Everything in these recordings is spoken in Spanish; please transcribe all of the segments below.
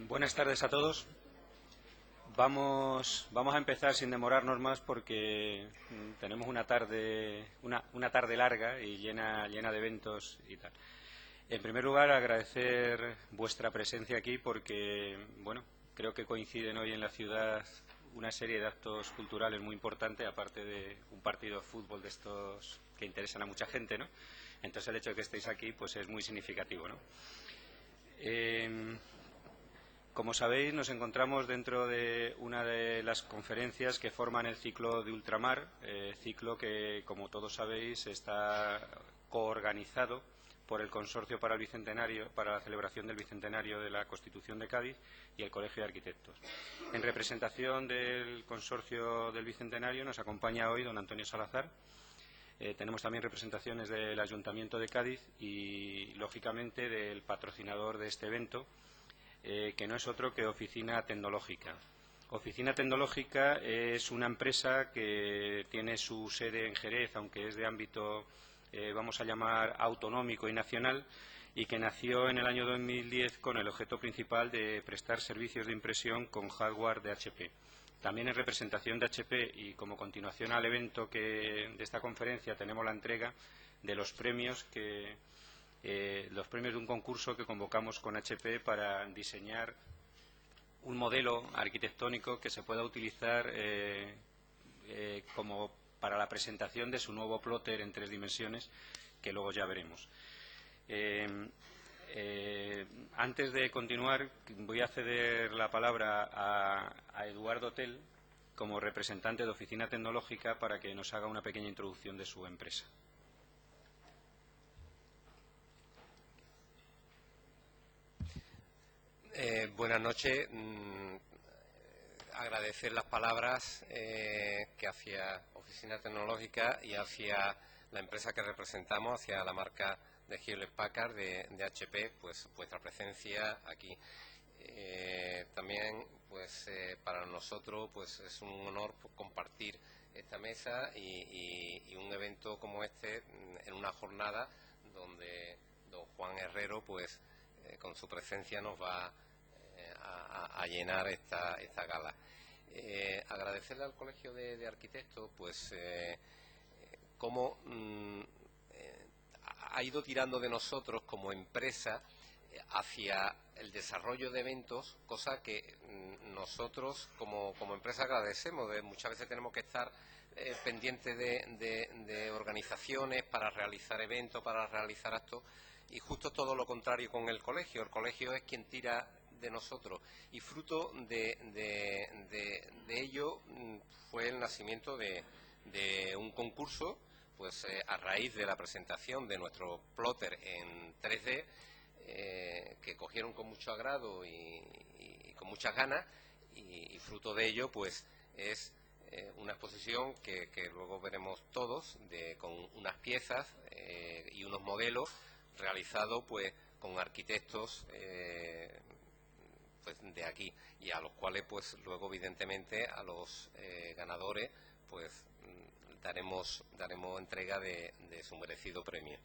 Buenas tardes a todos. Vamos a empezar sin demorarnos más porque tenemos una tarde larga y llena de eventos y tal. En primer lugar, agradecer vuestra presencia aquí porque, bueno, creo que coinciden hoy en la ciudad una serie de actos culturales muy importantes, aparte de un partido de fútbol de estos que interesan a mucha gente, ¿no? Entonces el hecho de que estéis aquí pues es muy significativo, ¿no? Como sabéis, nos encontramos dentro de una de las conferencias que forman el ciclo de Ultramar, ciclo que, como todos sabéis, está coorganizado por el Consorcio para el Bicentenario, para la celebración del Bicentenario de la Constitución de Cádiz y el Colegio de Arquitectos. En representación del Consorcio del Bicentenario nos acompaña hoy don Antonio Salazar. Tenemos también representaciones del Ayuntamiento de Cádiz y, lógicamente, del patrocinador de este evento, que no es otro que Oficina Tecnológica. Oficina Tecnológica es una empresa que tiene su sede en Jerez, aunque es de ámbito, vamos a llamar, autonómico y nacional, y que nació en el año 2010 con el objeto principal de prestar servicios de impresión con hardware de HP. También en representación de HP y como continuación al evento de esta conferencia tenemos la entrega de los premios de un concurso que convocamos con HP para diseñar un modelo arquitectónico que se pueda utilizar como para la presentación de su nuevo plotter en 3 dimensiones, que luego ya veremos. Antes de continuar, voy a ceder la palabra a Eduardo Tell, como representante de Oficina Tecnológica, para que nos haga una pequeña introducción de su empresa. Buenas noches. Agradecer las palabras que hacia Oficina Tecnológica y hacia la empresa que representamos, hacia la marca de Hewlett Packard de HP, pues vuestra presencia aquí. También, pues para nosotros, pues es un honor compartir esta mesa y un evento como este en una jornada donde don Juan Herrero, pues con su presencia nos va a llenar esta gala. Agradecerle al Colegio de Arquitectos, pues cómo ha ido tirando de nosotros como empresa hacia el desarrollo de eventos, cosa que nosotros como empresa agradecemos. Muchas veces tenemos que estar pendientes de organizaciones para realizar eventos, para realizar actos, y justo todo lo contrario con el colegio. El colegio es quien tira de nosotros, y fruto de ello fue el nacimiento de un concurso, pues a raíz de la presentación de nuestro plotter en 3D, que cogieron con mucho agrado y con muchas ganas, y fruto de ello pues es una exposición que luego veremos todos, con unas piezas y unos modelos realizados pues con arquitectos pues de aquí, y a los cuales pues luego evidentemente a los ganadores pues daremos entrega de su merecido premio.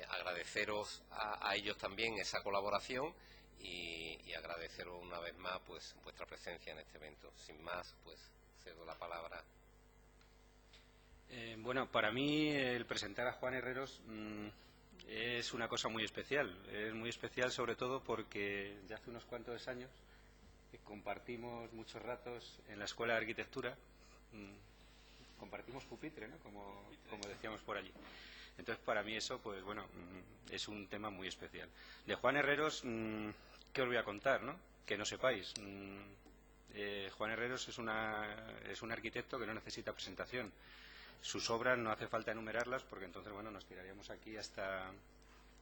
Agradeceros a ellos también esa colaboración y agradeceros una vez más pues vuestra presencia en este evento. Sin más, pues cedo la palabra. Bueno, para mí el presentar a Juan Herreros es una cosa muy especial. Es muy especial sobre todo porque ya hace unos cuantos años compartimos muchos ratos en la Escuela de Arquitectura. Compartimos pupitre, ¿no? Como decíamos por allí. Entonces, para mí eso, pues bueno, es un tema muy especial. De Juan Herreros, ¿qué os voy a contar, no? Que no sepáis. Juan Herreros es un arquitecto que no necesita presentación. Sus obras no hace falta enumerarlas porque entonces, bueno, nos tiraríamos aquí hasta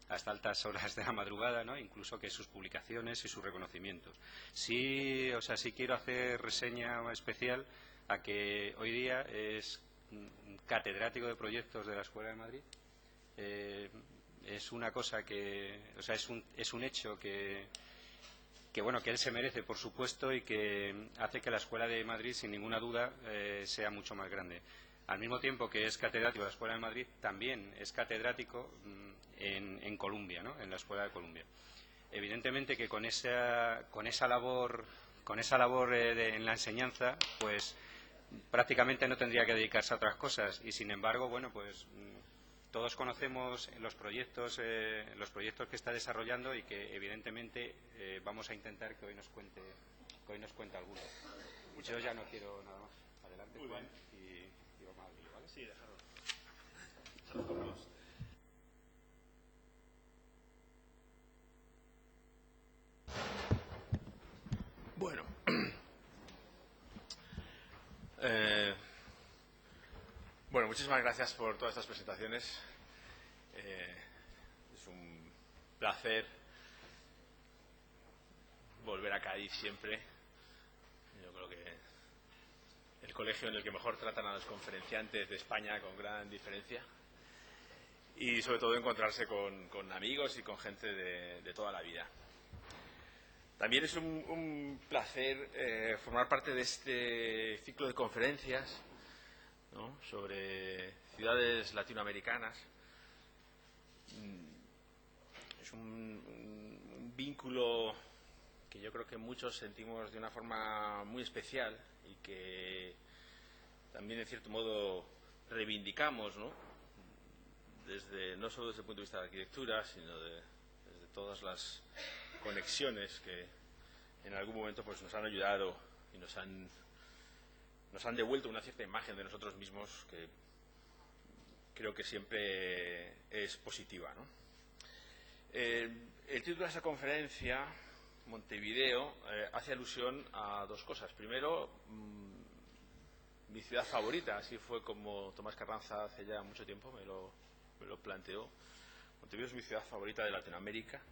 altas horas de la madrugada, ¿no? Incluso que sus publicaciones y sus reconocimientos. Sí quiero hacer reseña especial a que hoy día es catedrático de proyectos de la Escuela de Madrid. Es una cosa que, es un hecho que bueno, que él se merece, por supuesto, y que hace que la Escuela de Madrid, sin ninguna duda, sea mucho más grande. Al mismo tiempo que es catedrático de la Escuela de Madrid, también es catedrático en Columbia, ¿no? En la Escuela de Columbia. Evidentemente que con esa labor en la enseñanza, pues prácticamente no tendría que dedicarse a otras cosas. Y sin embargo, bueno, pues todos conocemos los proyectos que está desarrollando y que evidentemente vamos a intentar que hoy nos cuente alguno. Yo ya no quiero nada más. Adelante, Juan, y vamos al lío, ¿vale? Sí, déjalo. Bueno, bueno, muchísimas gracias por todas estas presentaciones. Es un placer volver a Cádiz siempre. Yo creo que el colegio en el que mejor tratan a los conferenciantes de España, con gran diferencia. Y sobre todo encontrarse con amigos y con gente de toda la vida. También es un placer formar parte de este ciclo de conferencias, ¿no?, sobre ciudades latinoamericanas. Es un vínculo que yo creo que muchos sentimos de una forma muy especial y que también, en cierto modo, reivindicamos, ¿no?, no solo desde el punto de vista de la arquitectura, sino desde todas las conexiones que en algún momento pues nos han ayudado y nos han devuelto una cierta imagen de nosotros mismos que creo que siempre es positiva, ¿no? El título de esa conferencia, Montevideo, hace alusión a dos cosas. Primero, mi ciudad favorita, así fue como Tomás Carranza hace ya mucho tiempo me lo planteó. Montevideo es mi ciudad favorita de Latinoamérica.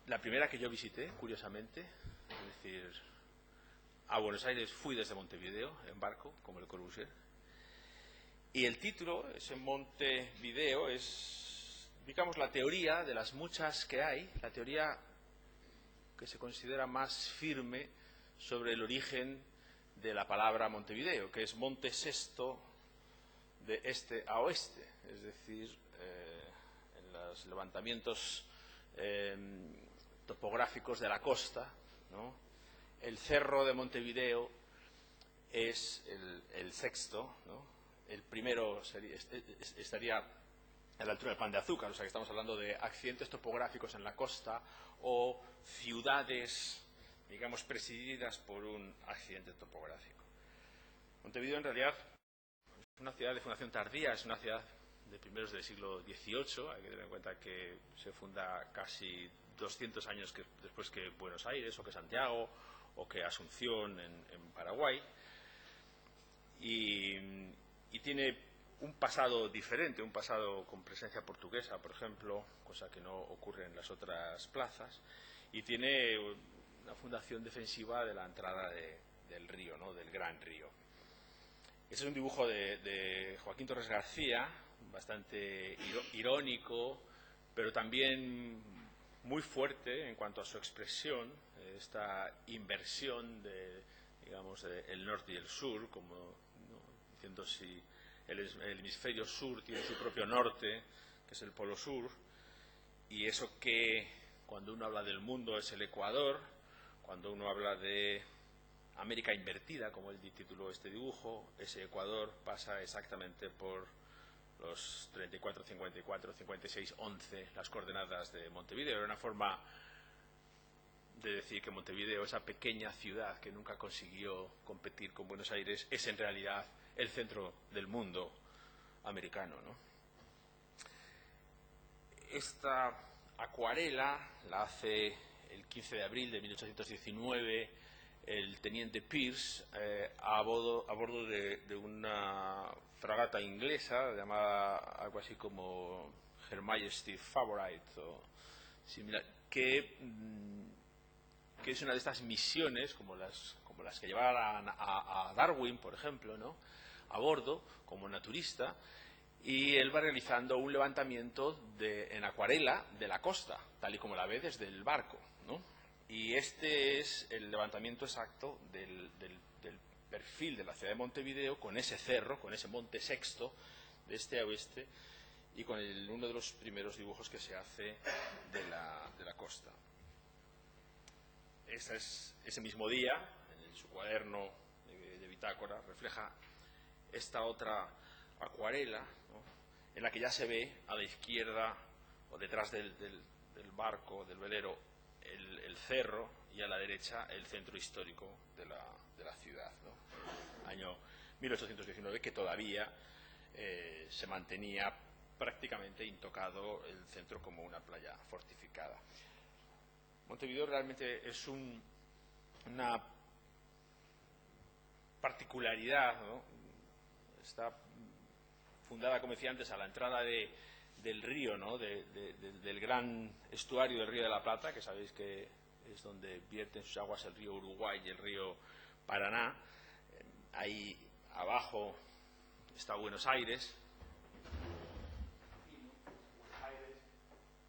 La primera que yo visité, curiosamente, es decir, a Buenos Aires fui desde Montevideo en barco, como el Corbusier. Y el título, ese Montevideo, es, digamos, la teoría de las muchas que hay, la teoría que se considera más firme sobre el origen de la palabra Montevideo, que es monte sexto de este a oeste, es decir, en los levantamientos topográficos de la costa, ¿no?, el cerro de Montevideo es el sexto, ¿no? El primero estaría a la altura del Pan de Azúcar, o sea que estamos hablando de accidentes topográficos en la costa o ciudades, digamos, presididas por un accidente topográfico. Montevideo, en realidad, es una ciudad de fundación tardía, es una ciudad de primeros del siglo XVIII. Hay que tener en cuenta que se funda casi 200 años después que Buenos Aires, o que Santiago, o que Asunción en Paraguay. Y tiene un pasado diferente, un pasado con presencia portuguesa, por ejemplo, cosa que no ocurre en las otras plazas. Y tiene una fundación defensiva de la entrada del río, ¿no?, del Gran Río. Ese es un dibujo de Joaquín Torres García, bastante irónico, pero también muy fuerte en cuanto a su expresión, esta inversión digamos, el norte y el sur, como, ¿no?, diciendo si el hemisferio sur tiene su propio norte, que es el polo sur, y eso que cuando uno habla del mundo es el Ecuador, cuando uno habla de América invertida, como él tituló este dibujo, ese Ecuador pasa exactamente por los 34, 54, 56, 11, las coordenadas de Montevideo. Era una forma de decir que Montevideo, esa pequeña ciudad que nunca consiguió competir con Buenos Aires, es en realidad el centro del mundo americano, ¿no? Esta acuarela la hace el 15 de abril de 1819 el teniente Pierce a bordo de una fragata inglesa llamada algo así como Her Majesty Favorite o similar, que es una de estas misiones como las que llevaban a Darwin, por ejemplo, ¿no?, a bordo como naturista, y él va realizando un levantamiento en acuarela de la costa, tal y como la ve desde el barco, ¿no? Y este es el levantamiento exacto del perfil de la ciudad de Montevideo, con ese cerro, con ese monte sexto de este a oeste, y con uno de los primeros dibujos que se hace de la costa. Ese mismo día, en su cuaderno de bitácora, refleja esta otra acuarela, ¿no?, en la que ya se ve a la izquierda o detrás del barco, del velero, el cerro, y a la derecha el centro histórico de la ciudad, ¿no? Año 1819, que todavía se mantenía prácticamente intocado el centro como una playa fortificada. Montevideo realmente es una particularidad, ¿no? Está fundada, como decía antes, a la entrada del río, ¿no?, del gran estuario del Río de la Plata, que sabéis que es donde vierten sus aguas el río Uruguay y el río Paraná. Ahí abajo está Buenos Aires.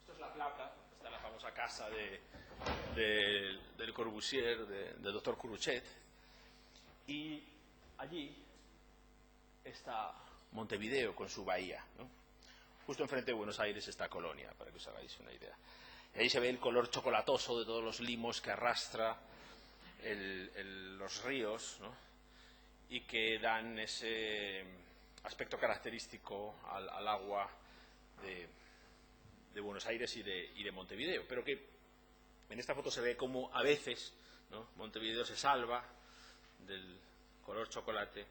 Esto es La Plata, está la famosa casa del Corbusier, del doctor Curuchet. Y allí está Montevideo con su bahía, ¿no? Justo enfrente de Buenos Aires está Colonia, para que os hagáis una idea. Y ahí se ve el color chocolatoso de todos los limos que arrastra los ríos, ¿no?, y que dan ese aspecto característico al agua de Buenos Aires y de Montevideo. Pero que en esta foto se ve como a veces, ¿no?, Montevideo se salva del color chocolate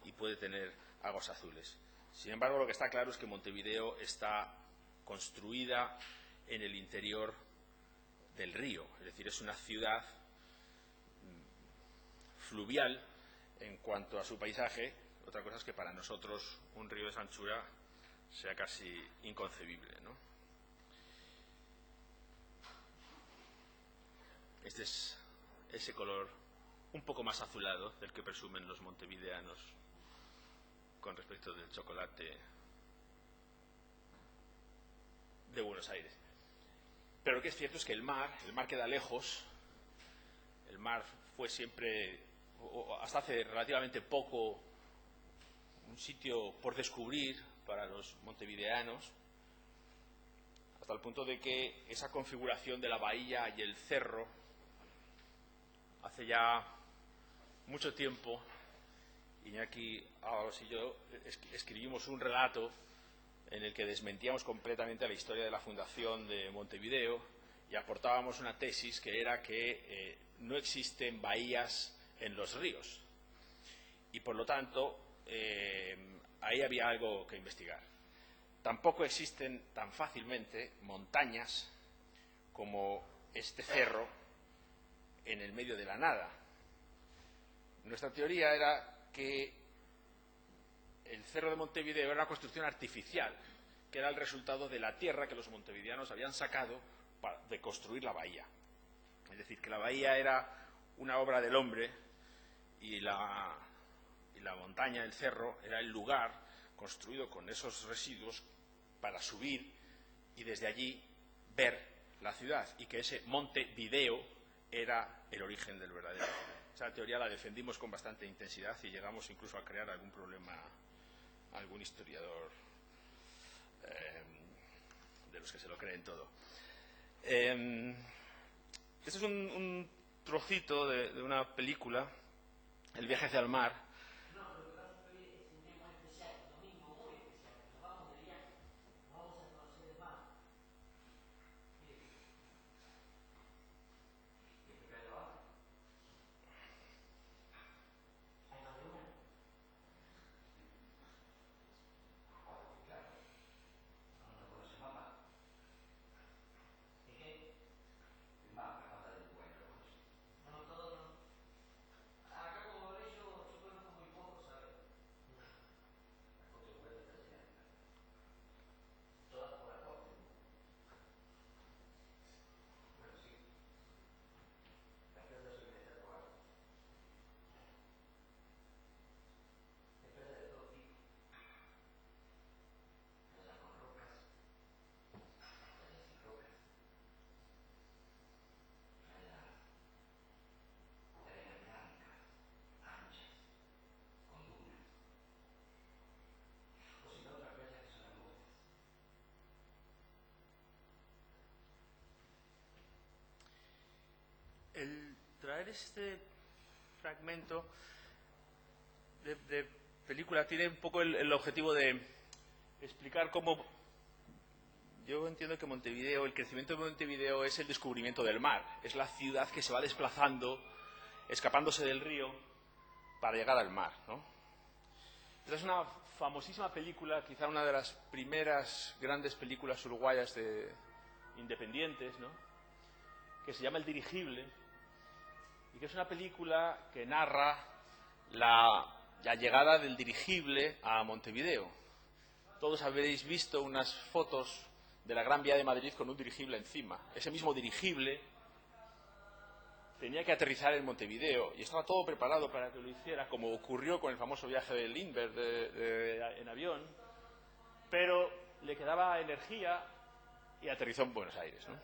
y puede tener aguas azules. Sin embargo, lo que está claro es que Montevideo está construida en el interior del río, es decir, es una ciudad fluvial en cuanto a su paisaje. Otra cosa es que para nosotros un río de esa anchura sea casi inconcebible, ¿no? Este es ese color un poco más azulado del que presumen los montevideanos con respecto del chocolate de Buenos Aires. Pero lo que es cierto es que el mar queda lejos. El mar fue siempre, hasta hace relativamente poco, un sitio por descubrir para los montevideanos, hasta el punto de que esa configuración de la bahía y el cerro, hace ya mucho tiempo, Iñaki Ábalos y yo escribimos un relato en el que desmentíamos completamente la historia de la fundación de Montevideo y aportábamos una tesis que era que no existen bahías en los ríos y, por lo tanto, ahí había algo que investigar. Tampoco existen tan fácilmente montañas como este cerro en el medio de la nada. Nuestra teoría era que el cerro de Montevideo era una construcción artificial, que era el resultado de la tierra que los montevideanos habían sacado de construir la bahía. Es decir, que la bahía era una obra del hombre y la montaña, el cerro, era el lugar construido con esos residuos para subir y desde allí ver la ciudad, y que ese Montevideo era el origen del verdadero. Esa teoría la defendimos con bastante intensidad y llegamos incluso a crear algún problema a algún historiador de los que se lo creen todo. Este es un trocito de una película, El viaje hacia el mar. traer este fragmento de película tiene un poco el objetivo de explicar cómo yo entiendo que Montevideo, el crecimiento de Montevideo es el descubrimiento del mar, es la ciudad que se va desplazando, escapándose del río para llegar al mar, ¿no? Esta es una famosísima película, quizá una de las primeras grandes películas uruguayas independientes, ¿no?, que se llama El Dirigible, y que es una película que narra la llegada del dirigible a Montevideo. Todos habréis visto unas fotos de la Gran Vía de Madrid con un dirigible encima. Ese mismo dirigible tenía que aterrizar en Montevideo y estaba todo preparado para que lo hiciera, como ocurrió con el famoso viaje de Lindbergh en avión, pero le quedaba energía y aterrizó en Buenos Aires, ¿no?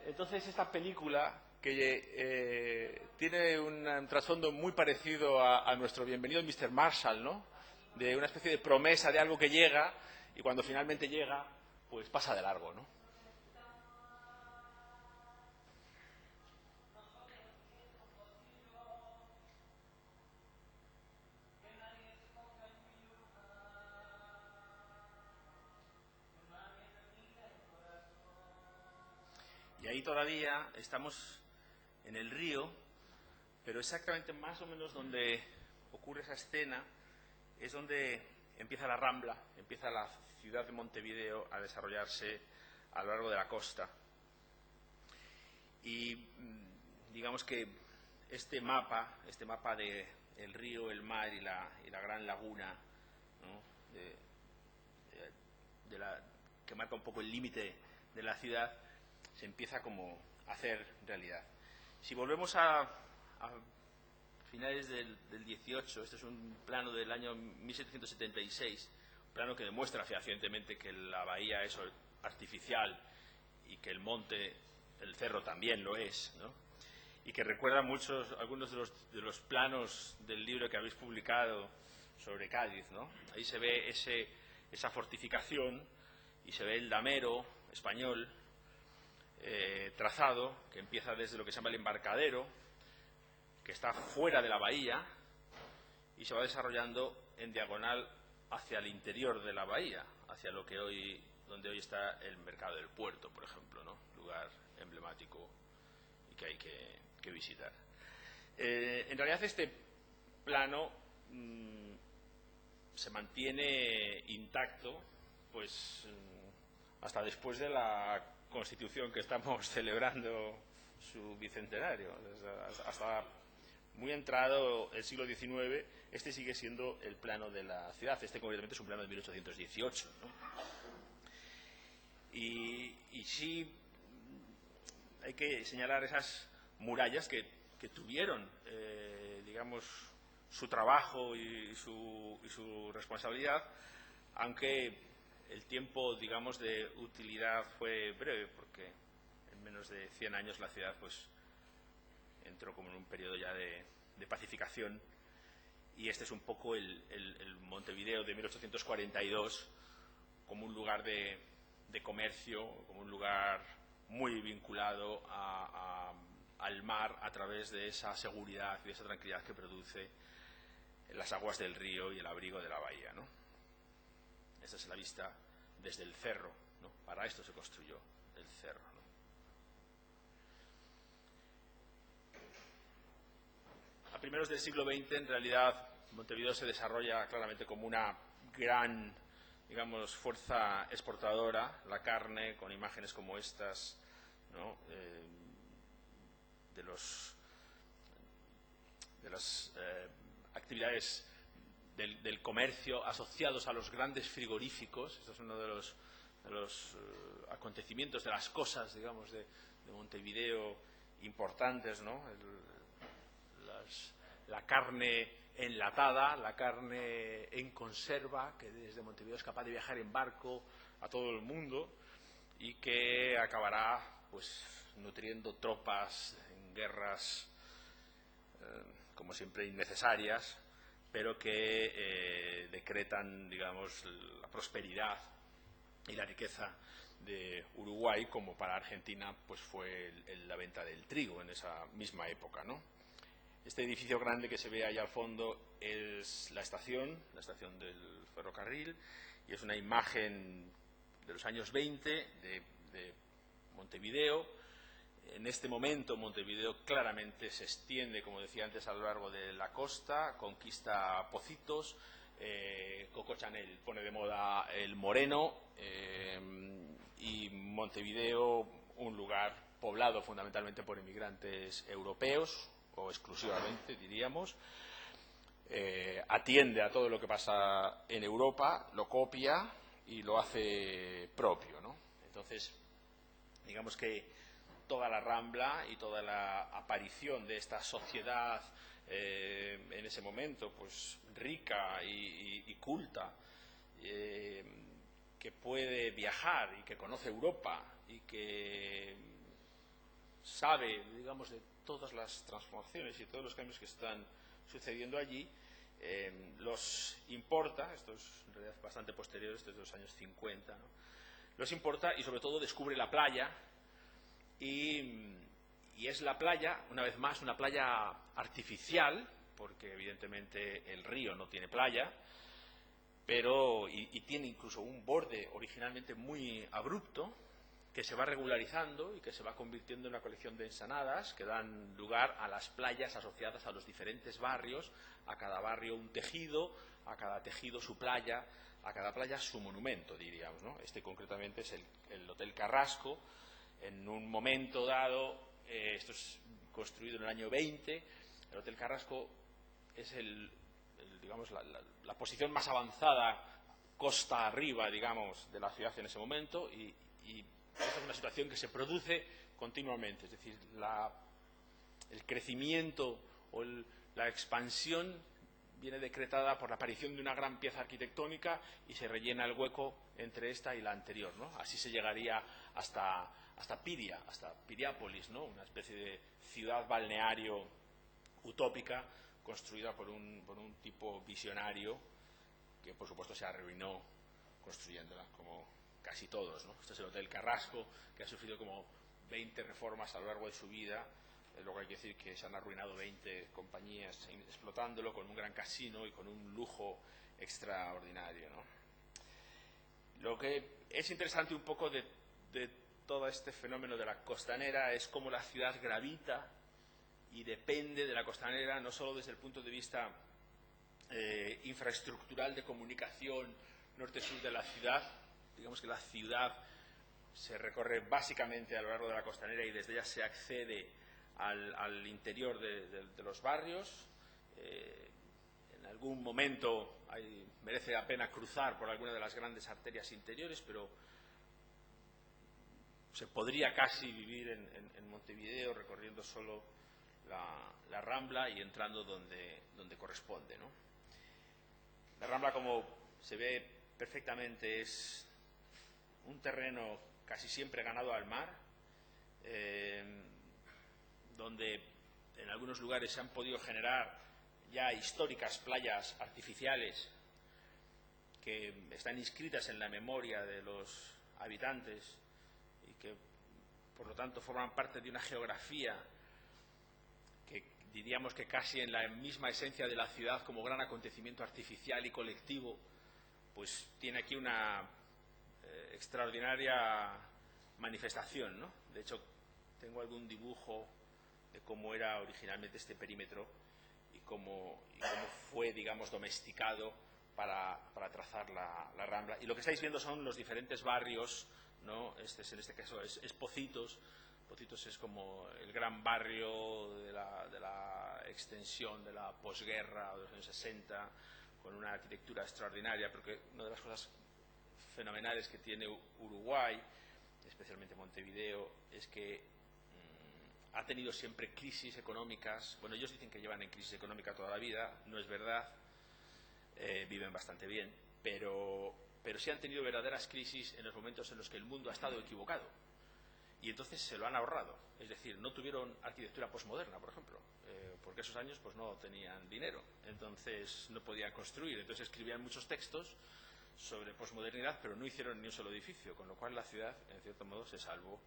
Entonces esta película, que tiene un trasfondo muy parecido a nuestro Bienvenido Mr. Marshall, ¿no?, de una especie de promesa de algo que llega y cuando finalmente llega, pues pasa de largo, ¿no? Y ahí todavía estamos en el río, pero exactamente más o menos donde ocurre esa escena es donde empieza la Rambla, empieza la ciudad de Montevideo a desarrollarse a lo largo de la costa. Y digamos que este mapa de el río, el mar y la gran laguna, ¿no?, que marca un poco el límite de la ciudad, se empieza como a hacer realidad. Si volvemos a finales del 18, este es un plano del año 1776, un plano que demuestra fehacientemente que la bahía es artificial y que el monte, el cerro también lo es, ¿no?, y que recuerda algunos de los planos del libro que habéis publicado sobre Cádiz, ¿no? Ahí se ve esa fortificación y se ve el damero español trazado, que empieza desde lo que se llama el embarcadero, que está fuera de la bahía y se va desarrollando en diagonal hacia el interior de la bahía, hacia donde hoy está el mercado del puerto, por ejemplo, ¿no?, lugar emblemático y que hay que visitar. En realidad este plano se mantiene intacto, pues hasta después de la Constitución que estamos celebrando su bicentenario. Hasta muy entrado el siglo XIX, este sigue siendo el plano de la ciudad. Este concretamente es un plano de 1818, ¿no? Y sí hay que señalar esas murallas que tuvieron, digamos, su trabajo y su responsabilidad, aunque el tiempo, digamos, de utilidad fue breve, porque en menos de 100 años la ciudad pues entró como en un periodo ya de pacificación, y este es un poco el Montevideo de 1842 como un lugar de comercio, como un lugar muy vinculado al mar a través de esa seguridad y de esa tranquilidad que produce las aguas del río y el abrigo de la bahía, ¿no? Esta es la vista desde el cerro, ¿no? Para esto se construyó el cerro, ¿no? A primeros del siglo XX, en realidad, Montevideo se desarrolla claramente como una gran, digamos, fuerza exportadora. La carne, con imágenes como estas, ¿no?, de las actividades del comercio asociados a los grandes frigoríficos. Esto es uno de los acontecimientos, de las cosas, digamos, de Montevideo importantes, ¿no? La carne enlatada, la carne en conserva, que desde Montevideo es capaz de viajar en barco a todo el mundo y que acabará pues nutriendo tropas en guerras, como siempre, innecesarias, pero que decretan, digamos, la prosperidad y la riqueza de Uruguay, como para Argentina pues fue la venta del trigo en esa misma época, ¿no? Este edificio grande que se ve ahí al fondo es la estación del ferrocarril, y es una imagen de los años 20 de Montevideo. En este momento Montevideo claramente se extiende, como decía antes, a lo largo de la costa, conquista Pocitos, Coco Chanel pone de moda el moreno, y Montevideo, un lugar poblado fundamentalmente por inmigrantes europeos, o exclusivamente, diríamos, atiende a todo lo que pasa en Europa, lo copia y lo hace propio, ¿no? Entonces, digamos que toda la Rambla y toda la aparición de esta sociedad en ese momento, pues rica y culta, que puede viajar y que conoce Europa y que sabe, digamos, de todas las transformaciones y todos los cambios que están sucediendo allí, los importa. Esto es en realidad bastante posterior, esto es de los años 50, ¿no? Los importa y sobre todo descubre la playa, y es la playa, una vez más, una playa artificial, porque evidentemente el río no tiene playa, pero y tiene incluso un borde originalmente muy abrupto, que se va regularizando y que se va convirtiendo en una colección de ensanadas que dan lugar a las playas asociadas a los diferentes barrios, a cada barrio un tejido, a cada tejido su playa, a cada playa su monumento, diríamos, ¿no? Este concretamente es el Hotel Carrasco. En un momento dado, esto es construido en el año 20, el Hotel Carrasco es digamos, la posición más avanzada costa arriba, digamos, de la ciudad en ese momento, y esta es una situación que se produce continuamente, es decir, el crecimiento o la expansión viene decretada por la aparición de una gran pieza arquitectónica y se rellena el hueco entre esta y la anterior, ¿no? Así se llegaría hasta Piria, hasta Piriápolis, ¿no? Una especie de ciudad balneario utópica construida por un tipo visionario que, por supuesto, se arruinó construyéndola, como casi todos, ¿no? Este es el Hotel Carrasco, que ha sufrido como 20 reformas a lo largo de su vida. Luego hay que decir que se han arruinado 20 compañías explotándolo, con un gran casino y con un lujo extraordinario, ¿no? Lo que es interesante un poco de todo este fenómeno de la costanera es cómo la ciudad gravita y depende de la costanera, no solo desde el punto de vista infraestructural de comunicación norte-sur de la ciudad. Digamos que la ciudad se recorre básicamente a lo largo de la costanera y desde ella se accede al interior de los barrios. En algún momento merece la pena cruzar por alguna de las grandes arterias interiores, pero se podría casi vivir en Montevideo recorriendo solo la Rambla y entrando donde corresponde, ¿no? La Rambla, como se ve perfectamente, es un terreno casi siempre ganado al mar, donde en algunos lugares se han podido generar ya históricas playas artificiales que están inscritas en la memoria de los habitantes y que, por lo tanto, forman parte de una geografía que diríamos que casi en la misma esencia de la ciudad, como gran acontecimiento artificial y colectivo, pues tiene aquí una extraordinaria manifestación, ¿no? De hecho, tengo algún dibujo de cómo era originalmente este perímetro y cómo fue, digamos, domesticado para trazar la Rambla. Y lo que estáis viendo son los diferentes barrios, ¿no? En este caso es Pocitos. Pocitos es como el gran barrio de la extensión de la posguerra de los años 60, con una arquitectura extraordinaria, porque una de las cosas fenomenales que tiene Uruguay, especialmente Montevideo, es que ha tenido siempre crisis económicas. Bueno, ellos dicen que llevan en crisis económica toda la vida, no es verdad, viven bastante bien, pero sí han tenido verdaderas crisis en los momentos en los que el mundo ha estado equivocado. Y entonces se lo han ahorrado. Es decir, no tuvieron arquitectura posmoderna, por ejemplo, porque esos años pues no tenían dinero, entonces no podían construir. Entonces escribían muchos textos sobre posmodernidad, pero no hicieron ni un solo edificio, con lo cual la ciudad, en cierto modo, se salvó.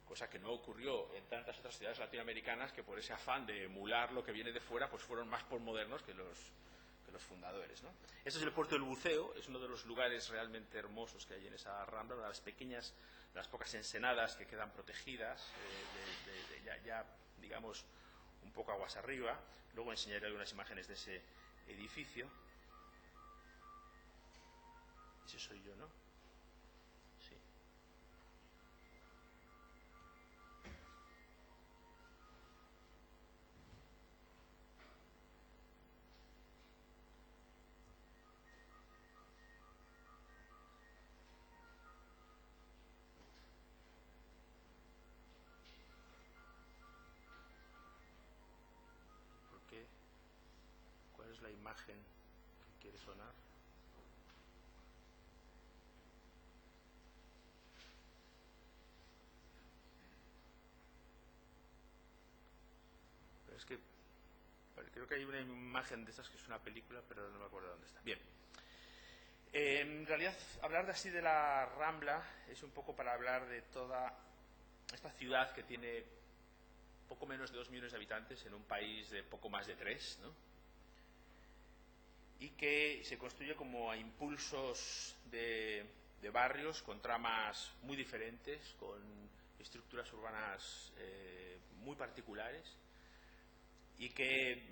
Cosa que no ocurrió en tantas otras ciudades latinoamericanas que por ese afán de emular lo que viene de fuera, pues fueron más posmodernos que los fundadores, ¿no? Este es el puerto del Buceo, es uno de los lugares realmente hermosos que hay en esa rambla, una de las pequeñas, de las pocas ensenadas que quedan protegidas, ya, digamos, un poco aguas arriba. Luego enseñaré algunas imágenes de ese edificio. Ese soy yo, ¿no? Sí. ¿Por qué? ¿Cuál es la imagen que quiere sonar? Pero es que creo que hay una imagen de estas que es una película, pero no me acuerdo dónde está. Bien. En realidad, hablar así de la Rambla es un poco para hablar de toda esta ciudad que tiene poco menos de 2 millones de habitantes en un país de poco más de 3, ¿no? Y que se construye como a impulsos de barrios con tramas muy diferentes, con estructuras urbanas muy particulares y que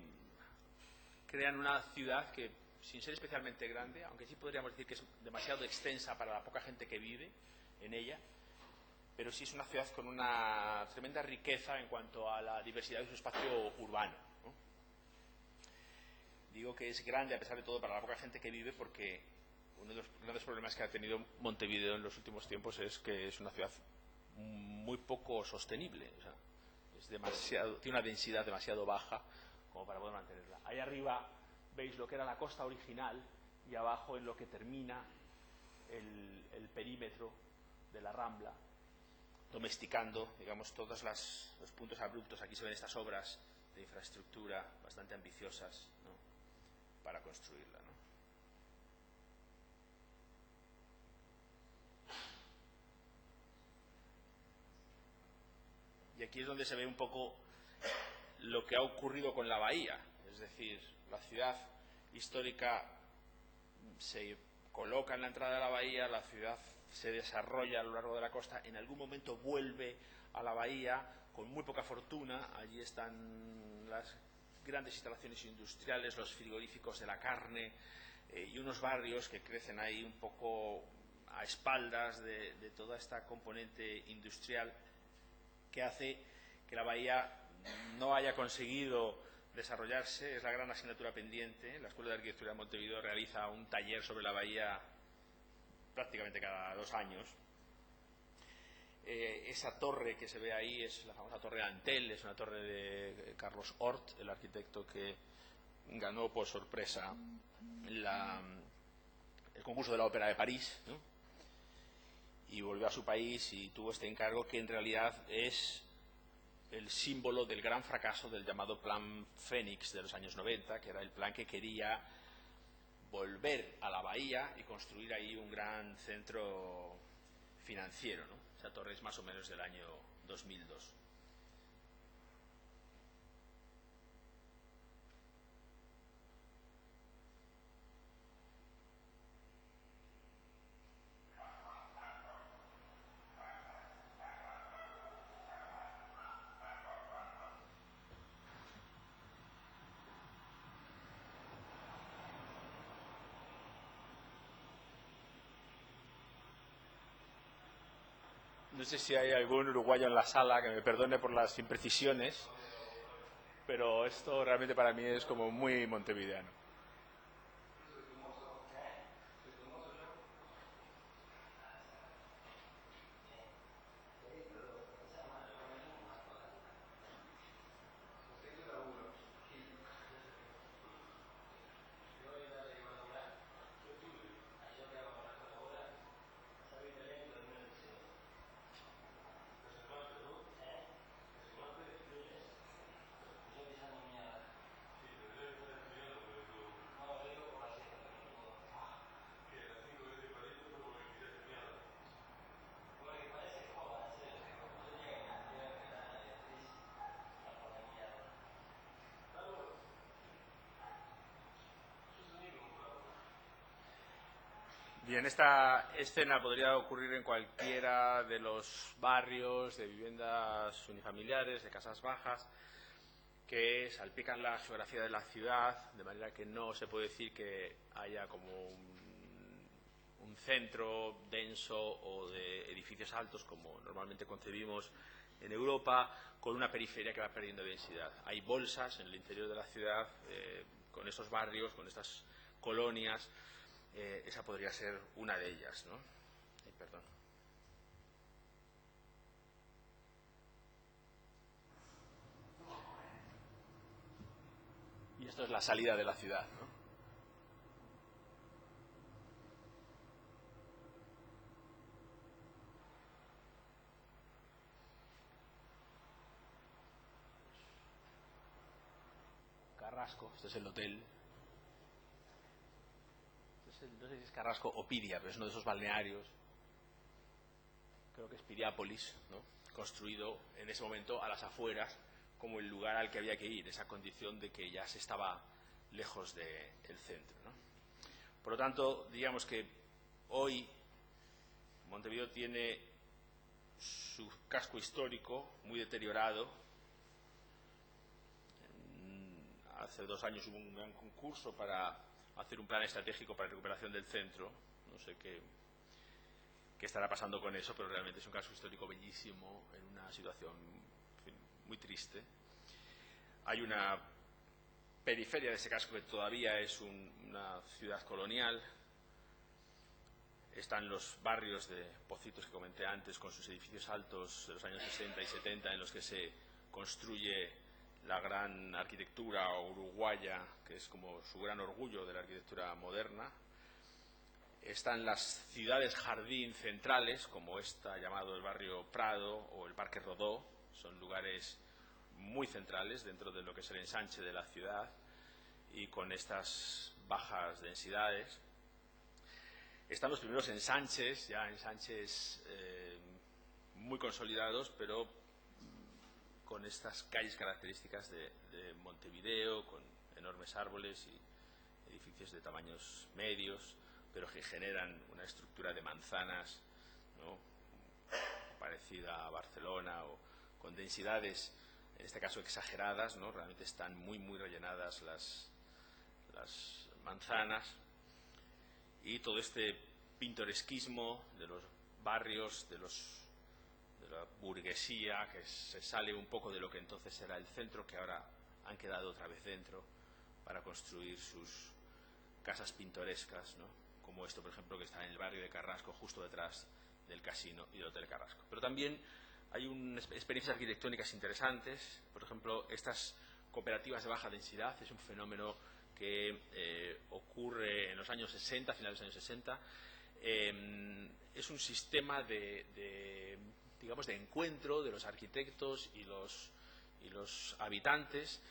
crean una ciudad que, sin ser especialmente grande, aunque sí podríamos decir que es demasiado extensa para la poca gente que vive en ella, pero sí es una ciudad con una tremenda riqueza en cuanto a la diversidad de su espacio urbano, ¿no? Digo que es grande a pesar de todo para la poca gente que vive porque uno de los grandes problemas que ha tenido Montevideo en los últimos tiempos es que es una ciudad muy poco sostenible, o sea, tiene una densidad demasiado baja como para poder mantenerla. Ahí arriba veis lo que era la costa original y abajo en lo que termina el perímetro de la Rambla, domesticando, digamos, todos los puntos abruptos. Aquí se ven estas obras de infraestructura bastante ambiciosas, ¿no?, para construirla, ¿no? Y aquí es donde se ve un poco lo que ha ocurrido con la bahía, es decir, la ciudad histórica se coloca en la entrada de la bahía, la ciudad se desarrolla a lo largo de la costa, en algún momento vuelve a la bahía con muy poca fortuna. Allí están las grandes instalaciones industriales, los frigoríficos de la carne y unos barrios que crecen ahí un poco a espaldas de toda esta componente industrial que hace que la bahía no haya conseguido desarrollarse. Es la gran asignatura pendiente. La Escuela de Arquitectura de Montevideo realiza un taller sobre la bahía prácticamente cada 2 años. Esa torre que se ve ahí es la famosa Torre Antel, es una torre de Carlos Hort, el arquitecto que ganó por sorpresa el concurso de la Ópera de París, ¿no?, y volvió a su país y tuvo este encargo que en realidad es el símbolo del gran fracaso del llamado Plan Fénix de los años 90, que era el plan que quería volver a la bahía y construir ahí un gran centro financiero, ¿no? Esa torre es más o menos del año 2002. No sé si hay algún uruguayo en la sala que me perdone por las imprecisiones, pero esto realmente para mí es como muy montevideano. Bien, esta escena podría ocurrir en cualquiera de los barrios de viviendas unifamiliares, de casas bajas, que salpican la geografía de la ciudad, de manera que no se puede decir que haya como un centro denso o de edificios altos, como normalmente concebimos en Europa, con una periferia que va perdiendo densidad. Hay bolsas en el interior de la ciudad, con esos barrios, con estas colonias. Esa podría ser una de ellas, ¿no? Perdón. Y esto es la salida de la ciudad, ¿no? Carrasco, este es el hotel. No sé si es Carrasco o Piria, pero es uno de esos balnearios. Creo que es Piriápolis, ¿no? Construido en ese momento a las afueras como el lugar al que había que ir, esa condición de que ya se estaba lejos del centro, ¿no? Por lo tanto, digamos que hoy Montevideo tiene su casco histórico muy deteriorado. Hace 2 años hubo un gran concurso para hacer un plan estratégico para la recuperación del centro. No sé qué estará pasando con eso, pero realmente es un casco histórico bellísimo, en una situación, en fin, muy triste. Hay una periferia de ese casco que todavía es una ciudad colonial. Están los barrios de Pocitos que comenté antes, con sus edificios altos de los años 60 y 70, en los que se construye la gran arquitectura uruguaya, que es como su gran orgullo de la arquitectura moderna. Están las ciudades jardín centrales, como esta llamado el barrio Prado o el Parque Rodó. Son lugares muy centrales dentro de lo que es el ensanche de la ciudad y con estas bajas densidades. Están los primeros ensanches, ya ensanches muy consolidados, pero con estas calles características de Montevideo, con enormes árboles y edificios de tamaños medios, pero que generan una estructura de manzanas, ¿no?, parecida a Barcelona, o con densidades, en este caso exageradas, ¿no? Realmente están muy rellenadas las manzanas, y todo este pintoresquismo de los barrios, de la burguesía, que se sale un poco de lo que entonces era el centro, que ahora han quedado otra vez dentro para construir sus casas pintorescas, ¿no?, como esto, por ejemplo, que está en el barrio de Carrasco, justo detrás del casino y del Hotel Carrasco. Pero también hay experiencias arquitectónicas interesantes. Por ejemplo, estas cooperativas de baja densidad es un fenómeno que ocurre en los años 60, finales de los años 60. Es un sistema digamos, de encuentro de los arquitectos y los habitantes,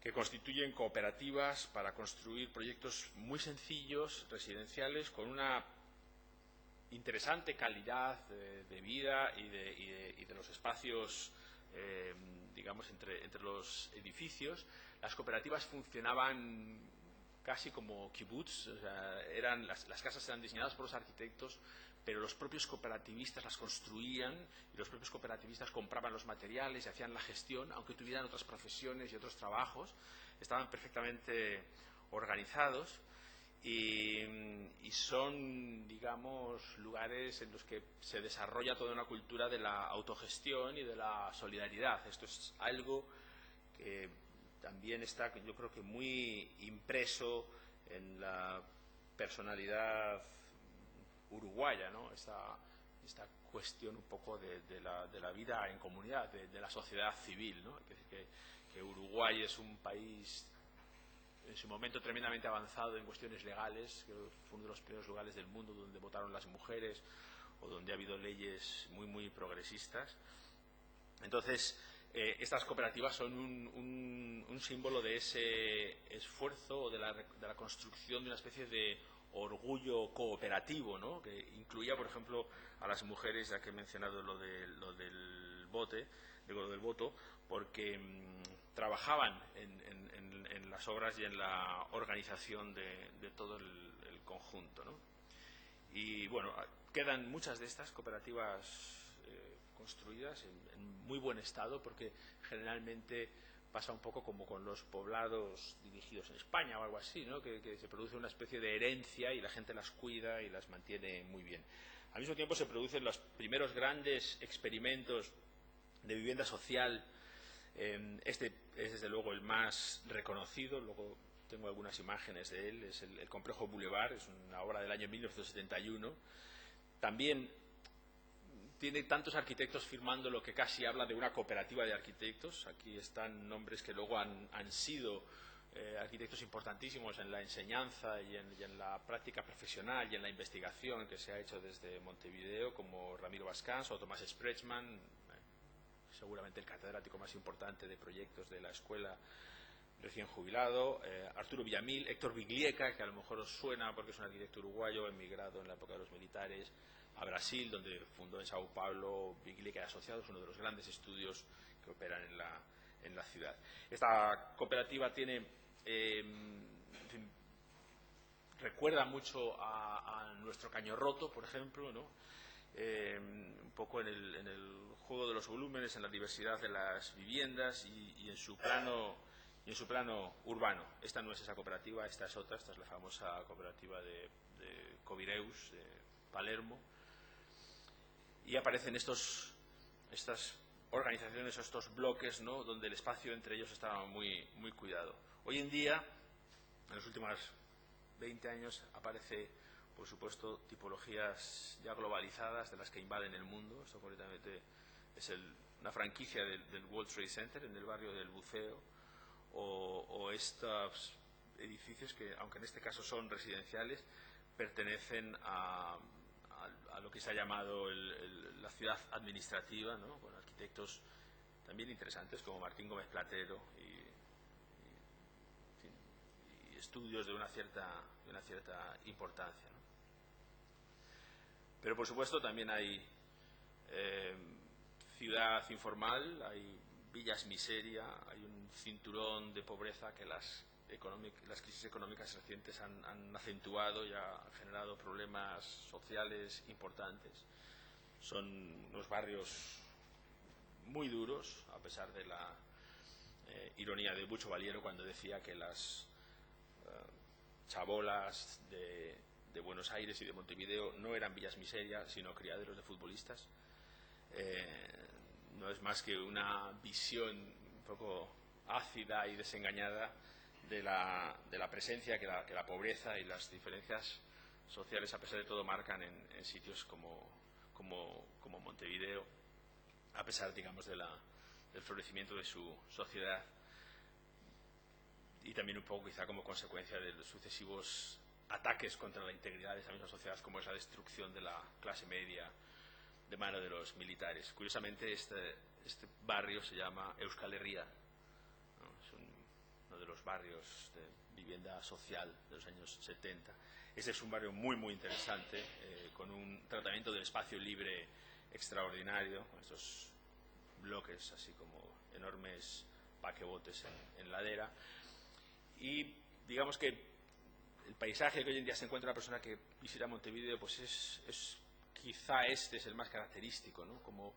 que constituyen cooperativas para construir proyectos muy sencillos, residenciales, con una interesante calidad de vida y de los espacios, digamos, entre los edificios. Las cooperativas funcionaban casi como kibbutz, o sea, las casas eran diseñadas por los arquitectos, pero los propios cooperativistas las construían y los propios cooperativistas compraban los materiales y hacían la gestión, aunque tuvieran otras profesiones y otros trabajos. Estaban perfectamente organizados y son, digamos, lugares en los que se desarrolla toda una cultura de la autogestión y de la solidaridad. Esto es algo que también está, yo creo que muy impreso en la personalidad uruguaya, ¿no? Esta cuestión un poco de la vida en comunidad, de la sociedad civil, ¿no? Que Uruguay es un país en su momento tremendamente avanzado en cuestiones legales, que fue uno de los primeros lugares del mundo donde votaron las mujeres o donde ha habido leyes muy progresistas. Entonces, estas cooperativas son un símbolo de ese esfuerzo, de la construcción de una especie de orgullo cooperativo, ¿no?, que incluía, por ejemplo, a las mujeres, ya que he mencionado lo del voto, porque trabajaban en las obras y en la organización de todo el conjunto, ¿no? Y bueno, quedan muchas de estas cooperativas construidas en muy buen estado, porque generalmente pasa un poco como con los poblados dirigidos en España o algo así, ¿no? Que se produce una especie de herencia y la gente las cuida y las mantiene muy bien. Al mismo tiempo se producen los primeros grandes experimentos de vivienda social. Este es desde luego el más reconocido. Luego tengo algunas imágenes de él. Es el complejo Boulevard, es una obra del año 1971. También tiene tantos arquitectos firmando lo que casi habla de una cooperativa de arquitectos. Aquí están nombres que luego han sido arquitectos importantísimos en la enseñanza y en la práctica profesional y en la investigación que se ha hecho desde Montevideo, como Ramiro Bascans o Tomás Sprechman, seguramente el catedrático más importante de proyectos de la escuela, recién jubilado, Arturo Villamil, Héctor Biglieca, que a lo mejor os suena porque es un arquitecto uruguayo emigrado en la época de los militares a Brasil, donde fundó en Sao Paulo Biglieca y Asociados, uno de los grandes estudios que operan en la ciudad. Esta cooperativa tiene, en fin, recuerda mucho a nuestro Caño Roto, por ejemplo, ¿no? Un poco en el juego de los volúmenes, en la diversidad de las viviendas y en su plano urbano. Esta no es esa cooperativa, esta es otra. Esta es la famosa cooperativa de Covireus, de Palermo, y aparecen estas organizaciones, estos bloques, ¿no?, donde el espacio entre ellos estaba muy cuidado. Hoy en día, en los últimos 20 años, aparece, por supuesto, tipologías ya globalizadas de las que invaden el mundo. Esto concretamente es una franquicia del World Trade Center en el barrio del Buceo, o estos edificios que, aunque en este caso son residenciales, pertenecen a lo que se ha llamado la ciudad administrativa, ¿no?, con arquitectos también interesantes como Martín Gómez Platero y estudios de una cierta importancia, ¿no? Pero por supuesto también hay ciudad informal, hay villas miseria, hay un cinturón de pobreza que las crisis económicas recientes han acentuado y han generado problemas sociales importantes. Son unos barrios muy duros, a pesar de la ironía de Bucho Valiero cuando decía que las chabolas de Buenos Aires y de Montevideo no eran villas miseria, sino criaderos de futbolistas. No es más que una visión un poco ácida y desengañada de la presencia que la pobreza y las diferencias sociales, a pesar de todo, marcan en sitios como Montevideo, a pesar, digamos, del florecimiento de su sociedad, y también un poco quizá como consecuencia de los sucesivos ataques contra la integridad de esa misma sociedad, como es la destrucción de la clase media de mano de los militares. Curiosamente, este barrio se llama Euskal Herria, ¿no? Es uno de los barrios de vivienda social de los años 70. Este es un barrio muy interesante, con un tratamiento del espacio libre extraordinario, con estos bloques así como enormes paquebotes en ladera. Y digamos que el paisaje que hoy en día se encuentra una persona que visita Montevideo, pues es quizá este es el más característico, ¿no? Como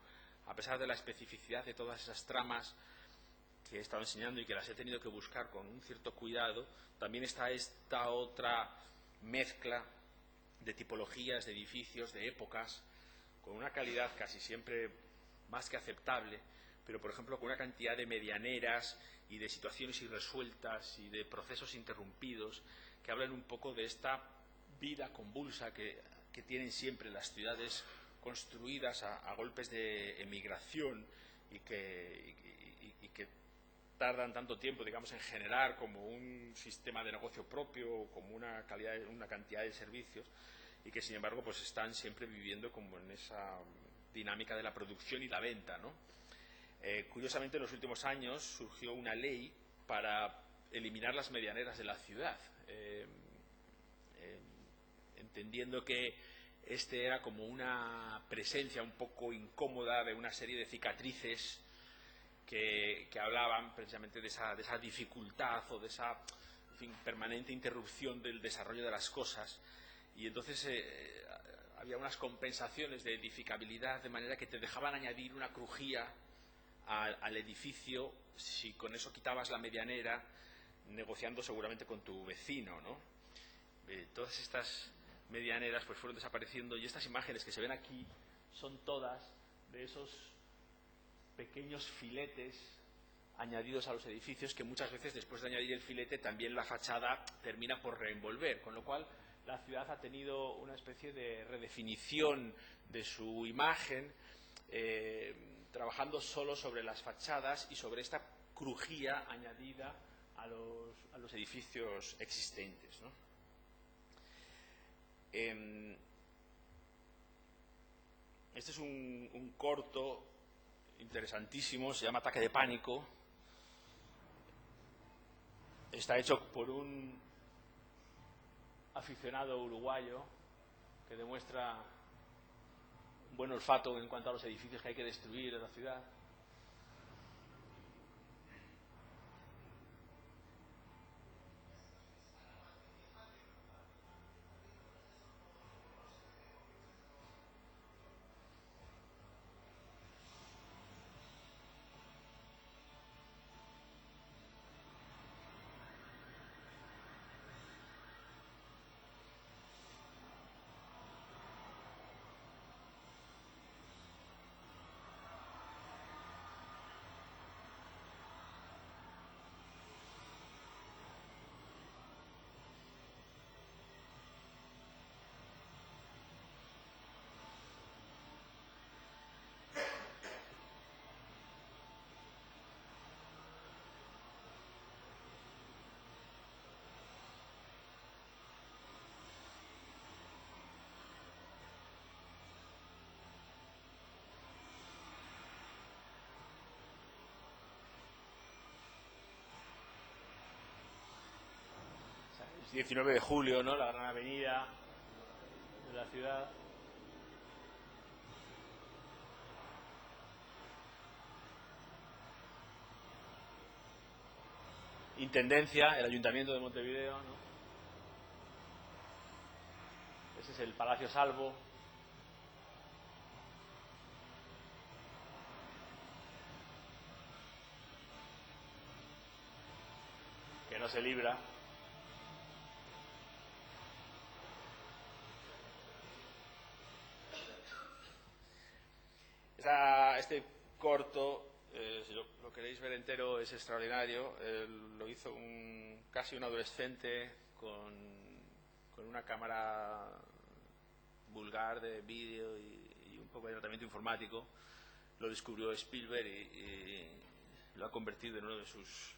a pesar de la especificidad de todas esas tramas que he estado enseñando y que las he tenido que buscar con un cierto cuidado, también está esta otra mezcla de tipologías, de edificios, de épocas, con una calidad casi siempre más que aceptable, pero por ejemplo con una cantidad de medianeras y de situaciones irresueltas y de procesos interrumpidos que hablan un poco de esta vida convulsa que tienen siempre las ciudades construidas a golpes de emigración y que tardan tanto tiempo, digamos, en generar como un sistema de negocio propio, como una cantidad de servicios, y que sin embargo pues están siempre viviendo como en esa dinámica de la producción y la venta, ¿no? Curiosamente, en los últimos años surgió una ley para eliminar las medianeras de la ciudad, entendiendo que este era como una presencia un poco incómoda de una serie de cicatrices que hablaban precisamente de esa dificultad o de esa, en fin, permanente interrupción del desarrollo de las cosas, y entonces había unas compensaciones de edificabilidad, de manera que te dejaban añadir una crujía al edificio si con eso quitabas la medianera, negociando seguramente con tu vecino, ¿no? Todas estas medianeras pues fueron desapareciendo, y estas imágenes que se ven aquí son todas de esos pequeños filetes añadidos a los edificios, que muchas veces después de añadir el filete también la fachada termina por reenvolver, con lo cual la ciudad ha tenido una especie de redefinición de su imagen, trabajando solo sobre las fachadas y sobre esta crujía añadida a los edificios existentes, ¿no? Este es un corto interesantísimo, se llama Ataque de Pánico. Está hecho por un aficionado uruguayo que demuestra un buen olfato en cuanto a los edificios que hay que destruir en la ciudad. Es 19 de julio, ¿no? La gran avenida de la ciudad. Intendencia, el Ayuntamiento de Montevideo, ¿no? Ese es el Palacio Salvo. Que no se libra. Este corto, si lo queréis ver entero, es extraordinario. Lo hizo casi un adolescente con una cámara vulgar de vídeo y un poco de tratamiento informático. Lo descubrió Spielberg y lo ha convertido en uno de sus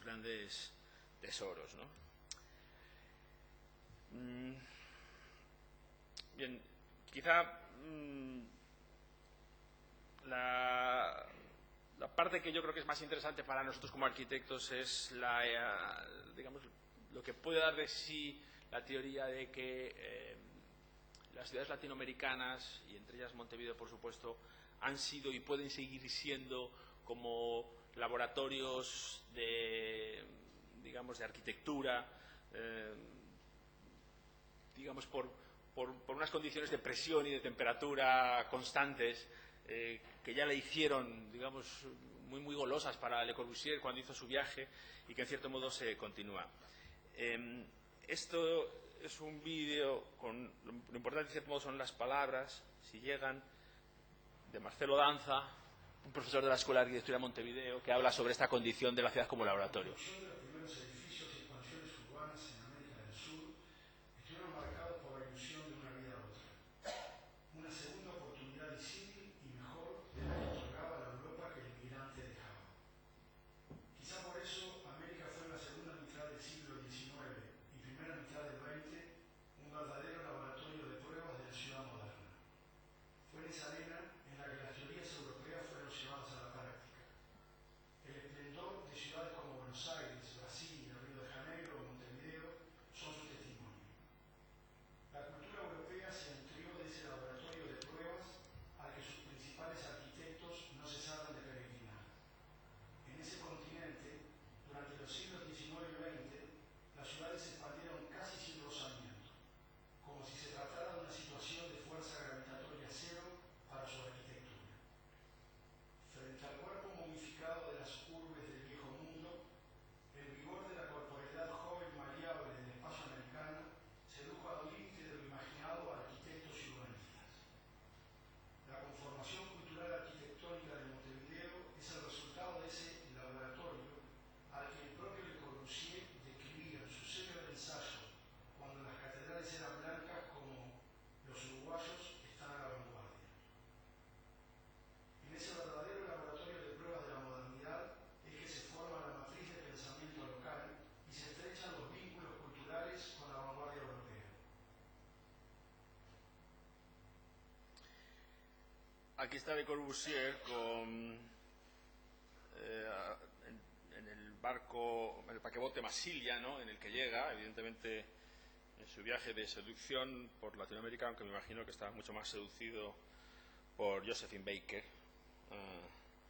grandes tesoros, ¿no? Bien, quizá la parte que yo creo que es más interesante para nosotros como arquitectos es digamos, lo que puede dar de sí la teoría de que las ciudades latinoamericanas, y entre ellas Montevideo, por supuesto, han sido y pueden seguir siendo como laboratorios digamos, de arquitectura, digamos, por unas condiciones de presión y de temperatura constantes, que ya le hicieron, digamos, muy golosas para Le Corbusier cuando hizo su viaje, y que en cierto modo se continúa. Esto es un vídeo con lo importante en cierto modo son las palabras, si llegan, de Marcelo Danza, un profesor de la Escuela de Arquitectura de Montevideo, que habla sobre esta condición de la ciudad como laboratorio. Buenos Aires, aquí está Le Corbusier con, en el barco, el paquebote Massilia, ¿no?, en el que llega, evidentemente en su viaje de seducción por Latinoamérica, aunque me imagino que estaba mucho más seducido por Josephine Baker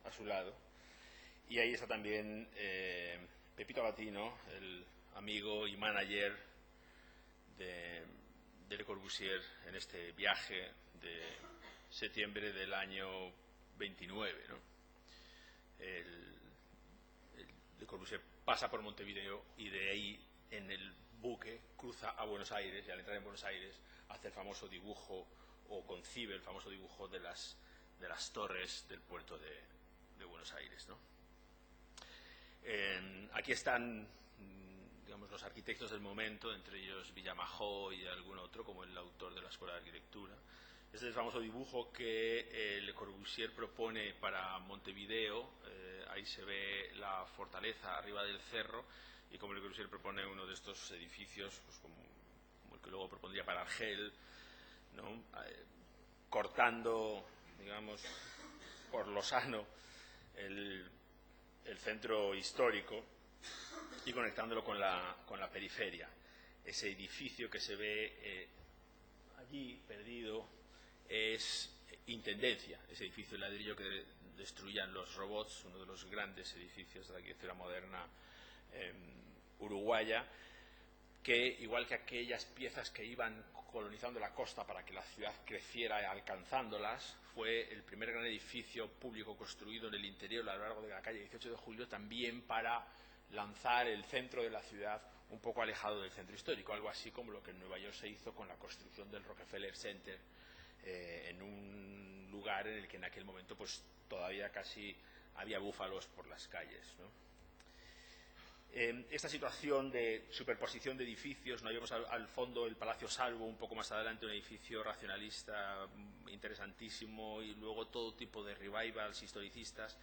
a su lado. Y ahí está también Pepito Latino, el amigo y manager de Le Corbusier en este viaje de septiembre del año 29, ¿no? Le Corbusier pasa por Montevideo y de ahí en el buque cruza a Buenos Aires, y al entrar en Buenos Aires hace el famoso dibujo, o concibe el famoso dibujo de las torres del puerto de Buenos Aires, ¿no? Aquí están, digamos, los arquitectos del momento, entre ellos Villamajó y algún otro, como el autor de la Escuela de Arquitectura. Este es el famoso dibujo que Le Corbusier propone para Montevideo. Ahí se ve la fortaleza arriba del cerro, y como Le Corbusier propone uno de estos edificios, pues como el que luego propondría para Argel, ¿no?, cortando, digamos, por lo sano el centro histórico y conectándolo con la periferia. Ese edificio que se ve allí perdido es Intendencia, ese edificio de ladrillo que destruían los robots, uno de los grandes edificios de la arquitectura moderna uruguaya, que, igual que aquellas piezas que iban colonizando la costa para que la ciudad creciera alcanzándolas, fue el primer gran edificio público construido en el interior a lo largo de la calle 18 de Julio, también para lanzar el centro de la ciudad un poco alejado del centro histórico, algo así como lo que en Nueva York se hizo con la construcción del Rockefeller Center, en un lugar en el que en aquel momento pues todavía casi había búfalos por las calles, ¿no? Esta situación de superposición de edificios, ¿no?, vemos al fondo el Palacio Salvo, un poco más adelante un edificio racionalista interesantísimo, y luego todo tipo de revivals historicistas,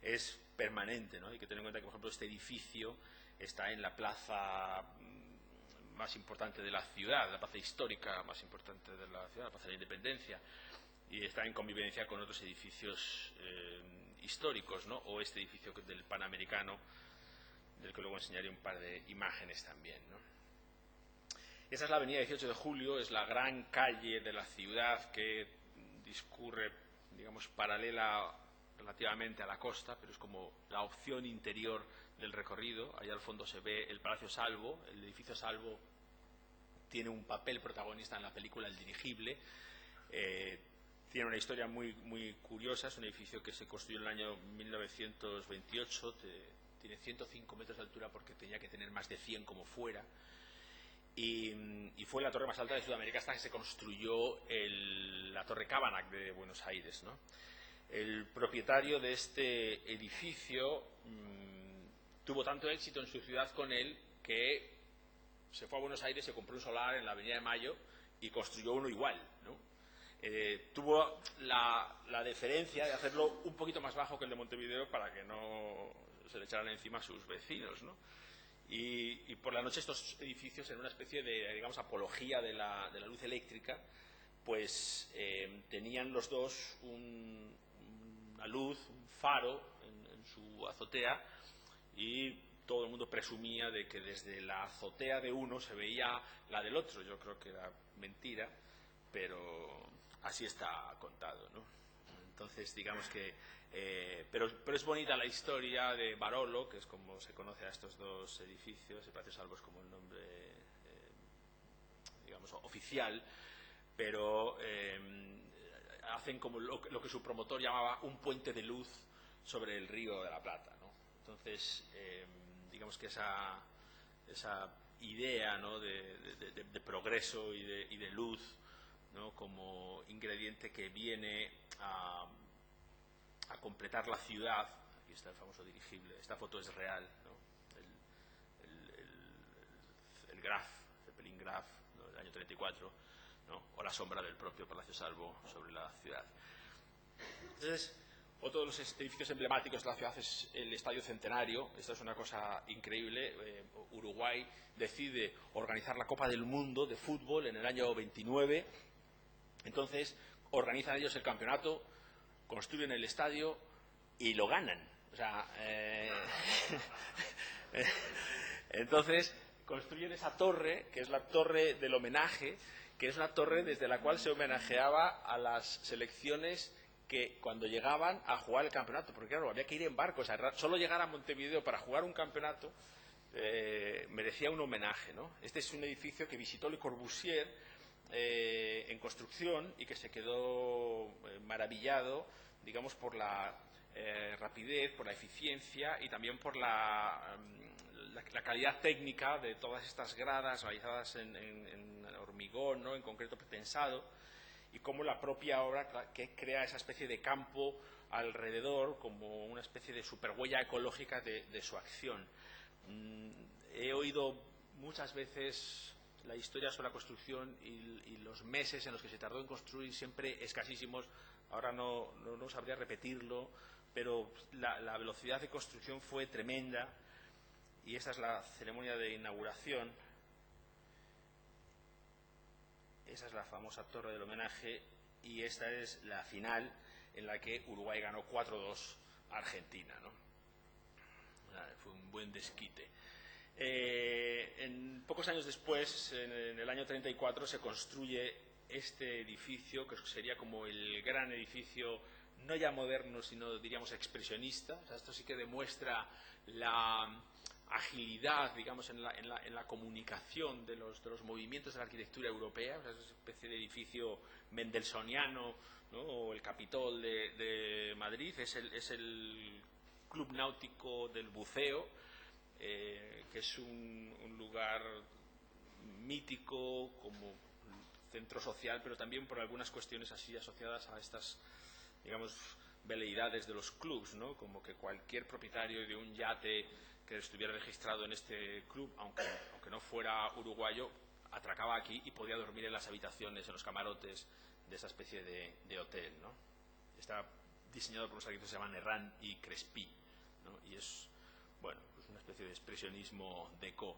es permanente, ¿no? Hay que tener en cuenta que, por ejemplo, este edificio está en la plaza más importante de la ciudad, la plaza histórica más importante de la ciudad, la Plaza de la Independencia, y está en convivencia con otros edificios históricos, ¿no?, o este edificio del Panamericano, del que luego enseñaré un par de imágenes también, ¿no? Esa es la avenida 18 de Julio, es la gran calle de la ciudad que discurre, digamos, paralela relativamente a la costa, pero es como la opción interior del recorrido. Allá al fondo se ve el Palacio Salvo. El edificio Salvo tiene un papel protagonista en la película El Dirigible. Tiene una historia muy, muy curiosa. Es un edificio que se construyó en el año 1928, tiene 105 metros de altura porque tenía que tener más de 100 como fuera, y fue la torre más alta de Sudamérica hasta que se construyó la Torre Cabanac de Buenos Aires, ¿no? El propietario de este edificio tuvo tanto éxito en su ciudad con él que se fue a Buenos Aires, se compró un solar en la Avenida de Mayo y construyó uno igual, ¿no? Tuvo la deferencia de hacerlo un poquito más bajo que el de Montevideo para que no se le echaran encima a sus vecinos, ¿no? Y por la noche estos edificios, en una especie de, digamos, apología de la luz eléctrica, pues tenían los dos una luz, un faro en su azotea, y todo el mundo presumía de que desde la azotea de uno se veía la del otro. Yo creo que era mentira, pero así está contado, ¿no? Entonces, digamos que pero es bonita la historia de Barolo, que es como se conoce a estos dos edificios. El Palacio Salvo es como el nombre digamos oficial, pero hacen como lo que su promotor llamaba un puente de luz sobre el Río de la Plata, ¿no? Entonces, digamos que esa idea, ¿no?, de progreso y de luz, ¿no?, como ingrediente que viene a completar la ciudad. Aquí está el famoso dirigible. Esta foto es real, ¿no? El Graf, Zeppelin Graf, ¿no?, del año 34, ¿no?, o la sombra del propio Palacio Salvo sobre la ciudad. Entonces, otro de los edificios emblemáticos de la ciudad es el Estadio Centenario. Esto es una cosa increíble. Uruguay decide organizar la Copa del Mundo de fútbol en el año 29. Entonces, organizan ellos el campeonato construyen el estadio y lo ganan. O sea, entonces construyen esa torre, que es la torre del homenaje, que es una torre desde la cual se homenajeaba a las selecciones que cuando llegaban a jugar el campeonato, porque claro, había que ir en barco, o sea, solo llegar a Montevideo para jugar un campeonato merecía un homenaje, ¿no? Este es un edificio que visitó Le Corbusier en construcción y que se quedó maravillado, digamos, por la rapidez, por la eficiencia y también por la calidad técnica de todas estas gradas realizadas en hormigón, ¿no? En concreto pretensado, y cómo la propia obra que crea esa especie de campo alrededor como una especie de superhuella ecológica de su acción. He oído muchas veces la historia sobre la construcción y los meses en los que se tardó en construir, siempre escasísimos. Ahora no sabría repetirlo, pero la velocidad de construcción fue tremenda. Y esta es la ceremonia de inauguración. Esa es la famosa torre del homenaje y esta es la final en la que Uruguay ganó 4-2 a Argentina, ¿no? Fue un buen desquite. Pocos años después, en el año 34, se construye este edificio, que sería como el gran edificio, no ya moderno, sino diríamos expresionista. O sea, esto sí que demuestra la agilidad, digamos, en la comunicación de los movimientos de la arquitectura europea. O sea, es una especie de edificio mendelssohniano, ¿no? O el Capitol de Madrid, es el Club Náutico del Buceo, que es un lugar mítico como centro social, pero también por algunas cuestiones así asociadas a estas, digamos, veleidades de los clubs, ¿no? Como que cualquier propietario de un yate que estuviera registrado en este club, aunque no fuera uruguayo, atracaba aquí y podía dormir en las habitaciones, en los camarotes de esa especie de hotel, ¿no? Está diseñado por unos arquitectos que se llaman Herrán y Crespi, ¿no? Y es, bueno, pues una especie de expresionismo deco.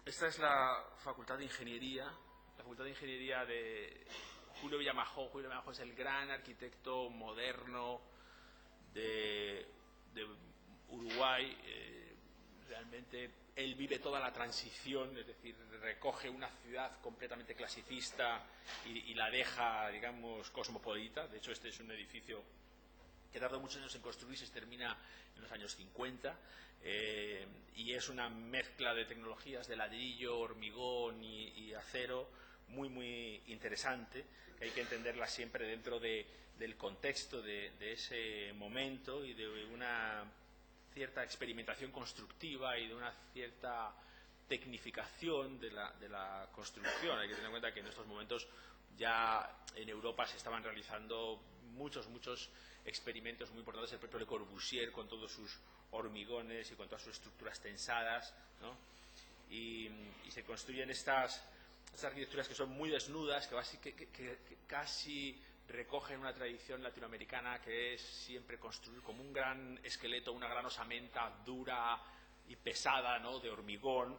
Esta es la Facultad de Ingeniería. La Facultad de Ingeniería de Julio Villamajó. Julio Villamajó es el gran arquitecto moderno de Uruguay. Realmente él vive toda la transición, es decir, recoge una ciudad completamente clasicista y la deja, digamos, cosmopolita. De hecho, este es un edificio que tardó muchos años en construirse, se termina en los años 50, y es una mezcla de tecnologías de ladrillo, hormigón y acero muy, muy interesante, que hay que entenderla siempre dentro del contexto de ese momento y de una cierta experimentación constructiva y de una cierta tecnificación de la construcción. Hay que tener en cuenta que en estos momentos ya en Europa se estaban realizando muchos experimentos muy importantes. El propio Le Corbusier con todos sus hormigones y con todas sus estructuras tensadas, ¿no? Y se construyen estas arquitecturas que son muy desnudas, que casi recogen una tradición latinoamericana, que es siempre construir como un gran esqueleto, una gran osamenta dura y pesada, ¿no? De hormigón,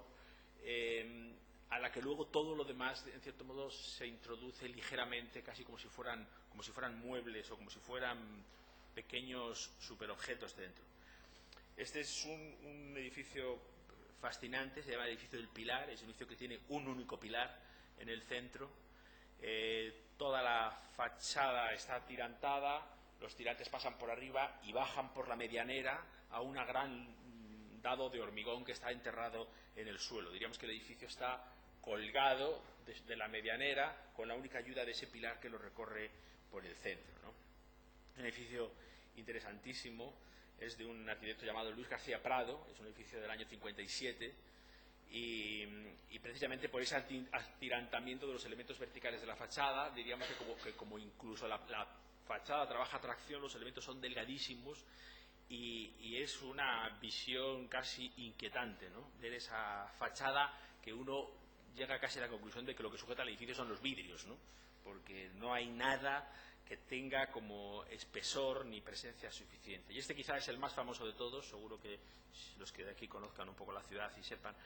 a la que luego todo lo demás, en cierto modo, se introduce ligeramente, casi como si fueran muebles o como si fueran pequeños superobjetos dentro. Este es un edificio fascinante, se llama el edificio del Pilar. Es un edificio que tiene un único pilar en el centro. Toda la fachada está tirantada, los tirantes pasan por arriba y bajan por la medianera a un gran dado de hormigón que está enterrado en el suelo. Diríamos que el edificio está colgado de la medianera con la única ayuda de ese pilar que lo recorre por el centro, ¿no? Un edificio interesantísimo, es de un arquitecto llamado Luis García Prado, es un edificio del año 57, y precisamente por ese atirantamiento de los elementos verticales de la fachada, diríamos que como incluso la fachada trabaja a tracción, los elementos son delgadísimos, y es una visión casi inquietante, ¿no? Ver esa fachada que uno llega casi a la conclusión de que lo que sujeta al edificio son los vidrios, ¿no? Porque no hay nada que tenga como espesor ni presencia suficiente. Y este quizá es el más famoso de todos, seguro que los que de aquí conozcan un poco la ciudad y sepan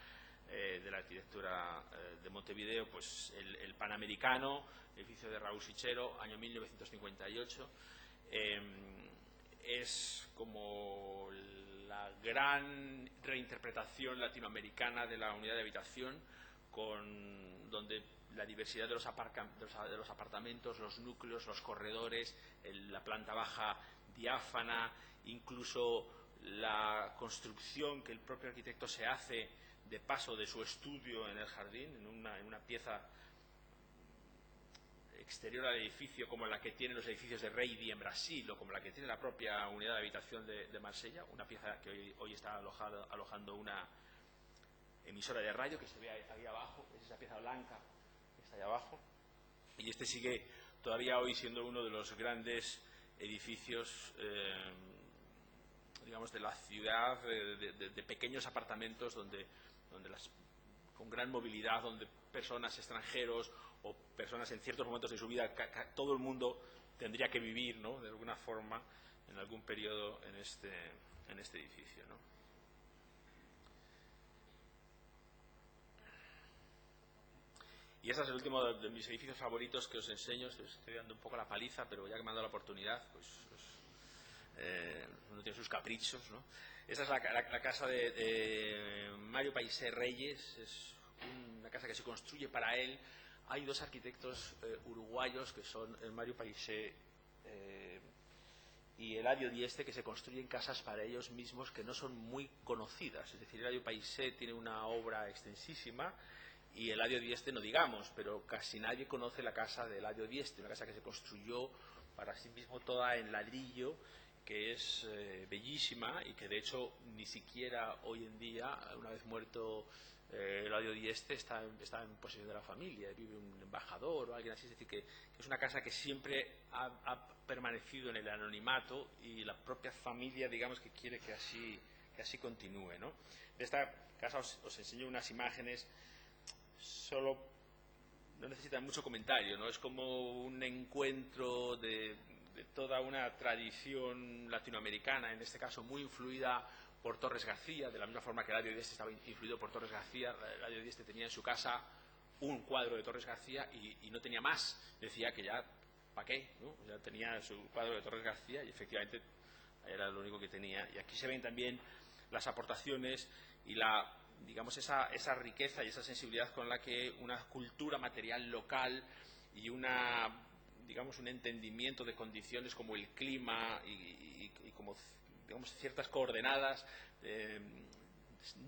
de la arquitectura de Montevideo, pues el Panamericano, edificio de Raúl Sichero, año 1958, es como la gran reinterpretación latinoamericana de la unidad de habitación, donde la diversidad de los apartamentos, los núcleos, los corredores, la planta baja diáfana, incluso la construcción que el propio arquitecto se hace de paso de su estudio en el jardín, en una pieza exterior al edificio, como la que tienen los edificios de Reidi en Brasil o como la que tiene la propia unidad de habitación de Marsella, una pieza que hoy está alojando una emisora de radio que se ve ahí abajo, es esa pieza blanca que está ahí abajo, y este sigue todavía hoy siendo uno de los grandes edificios digamos de la ciudad, de pequeños apartamentos donde con gran movilidad, donde personas, extranjeros o personas en ciertos momentos de su vida, todo el mundo tendría que vivir, ¿no?, de alguna forma en algún periodo en este edificio, ¿no? Y este es el último de mis edificios favoritos que os enseño. Os estoy dando un poco la paliza, pero ya que me han dado la oportunidad, pues uno tiene sus caprichos, ¿no? Esta es la casa de Mario Paisé Reyes. Es una casa que se construye para él. Hay dos arquitectos uruguayos que son Mario Paisé y Eladio Dieste, que se construyen casas para ellos mismos que no son muy conocidas. Es decir, Eladio Paisé tiene una obra extensísima y Eladio Dieste no digamos, pero casi nadie conoce la casa de Eladio Dieste, una casa que se construyó para sí mismo toda en ladrillo, que es bellísima y que de hecho ni siquiera hoy en día, una vez muerto Eladio Dieste, está en posesión de la familia, vive un embajador o alguien así. Es decir, que es una casa que siempre ha permanecido en el anonimato y la propia familia, digamos, que quiere que así continúe, ¿no? De esta casa os enseño unas imágenes. Solo no necesitan mucho comentario, ¿no? Es como un encuentro de toda una tradición latinoamericana, en este caso muy influida por Torres García, de la misma forma que Eladio Dieste estaba influido por Torres García. Eladio Dieste tenía en su casa un cuadro de Torres García y no tenía más. Decía que ya, ¿para qué?, ¿no? Ya tenía su cuadro de Torres García y efectivamente era lo único que tenía. Y aquí se ven también las aportaciones y digamos esa riqueza y esa sensibilidad con la que una cultura material local y digamos un entendimiento de condiciones como el clima y como, digamos, ciertas coordenadas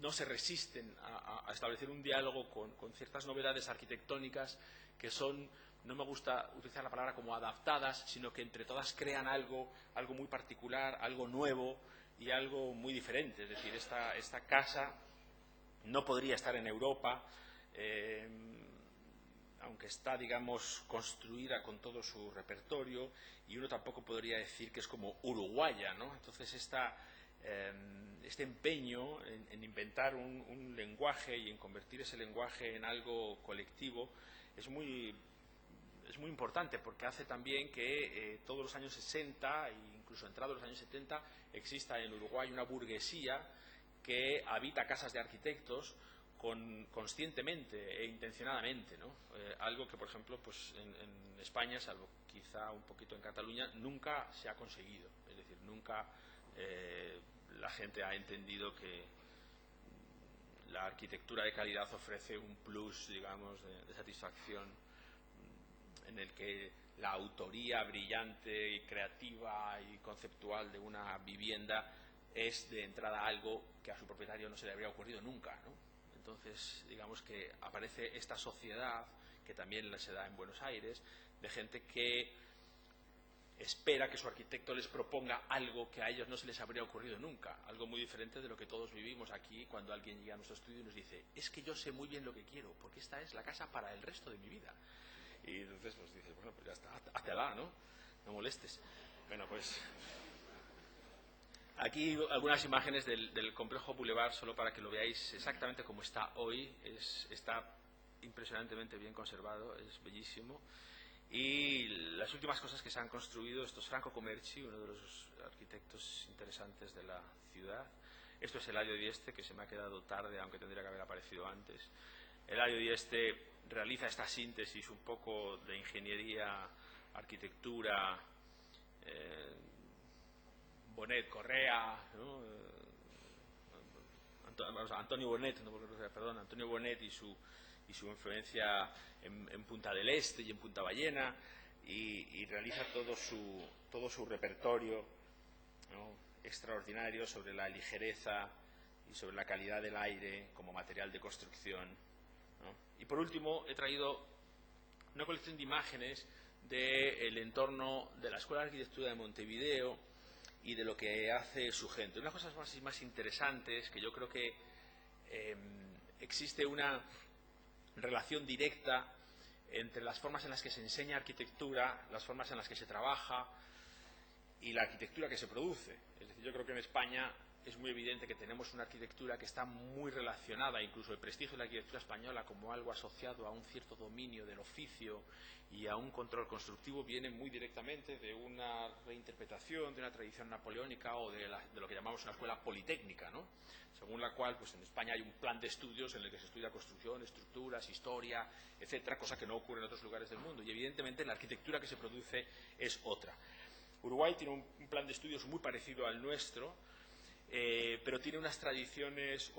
no se resisten a establecer un diálogo con ciertas novedades arquitectónicas que son, no me gusta utilizar la palabra como adaptadas, sino que entre todas crean algo muy particular, algo nuevo y algo muy diferente. Es decir, esta casa no podría estar en Europa, aunque está, digamos, construida con todo su repertorio, y uno tampoco podría decir que es como uruguaya, ¿no? Entonces este empeño en inventar un lenguaje y en convertir ese lenguaje en algo colectivo es muy importante, porque hace también que todos los años 60 e incluso entrados los años 70 exista en Uruguay una burguesía que habita casas de arquitectos conscientemente e intencionadamente, ¿no? Algo que, por ejemplo, pues en España, salvo quizá un poquito en Cataluña, nunca se ha conseguido. Es decir, nunca la gente ha entendido que la arquitectura de calidad ofrece un plus, digamos, de satisfacción, en el que la autoría brillante y creativa y conceptual de una vivienda es de entrada algo que a su propietario no se le habría ocurrido nunca, ¿no? Entonces, digamos que aparece esta sociedad, que también se da en Buenos Aires, de gente que espera que su arquitecto les proponga algo que a ellos no se les habría ocurrido nunca, algo muy diferente de lo que todos vivimos aquí cuando alguien llega a nuestro estudio y nos dice: es que yo sé muy bien lo que quiero, porque esta es la casa para el resto de mi vida. Y entonces nos dices: bueno, pues ya está, háztela, ¿no? No molestes. Bueno, pues aquí algunas imágenes del complejo Boulevard, solo para que lo veáis exactamente como está hoy. Está impresionantemente bien conservado, es bellísimo. Y las últimas cosas que se han construido, esto es Franco Comerci, uno de los arquitectos interesantes de la ciudad. Esto es Eladio Dieste, que se me ha quedado tarde, aunque tendría que haber aparecido antes. Eladio Dieste realiza esta síntesis un poco de ingeniería, arquitectura, Bonet, Correa, ¿no? Antonio Bonet, Antonio Bonet y su influencia en Punta del Este y en Punta Ballena, y realiza todo su repertorio, ¿no?, extraordinario sobre la ligereza y sobre la calidad del aire como material de construcción, ¿no? Y por último he traído una colección de imágenes del entorno de la Escuela de Arquitectura de Montevideo y de lo que hace su gente. Una de las cosas más interesantes, que yo creo que existe una relación directa entre las formas en las que se enseña arquitectura, las formas en las que se trabaja y la arquitectura que se produce. Es decir, yo creo que en España es muy evidente que tenemos una arquitectura que está muy relacionada, incluso el prestigio de la arquitectura española como algo asociado a un cierto dominio del oficio y a un control constructivo, viene muy directamente de una reinterpretación de una tradición napoleónica o de lo que llamamos una escuela politécnica, ¿no?, según la cual pues en España hay un plan de estudios en el que se estudia construcción, estructuras, historia, etcétera, cosa que no ocurre en otros lugares del mundo, y evidentemente la arquitectura que se produce es otra. Uruguay tiene un plan de estudios muy parecido al nuestro, pero tiene unas tradiciones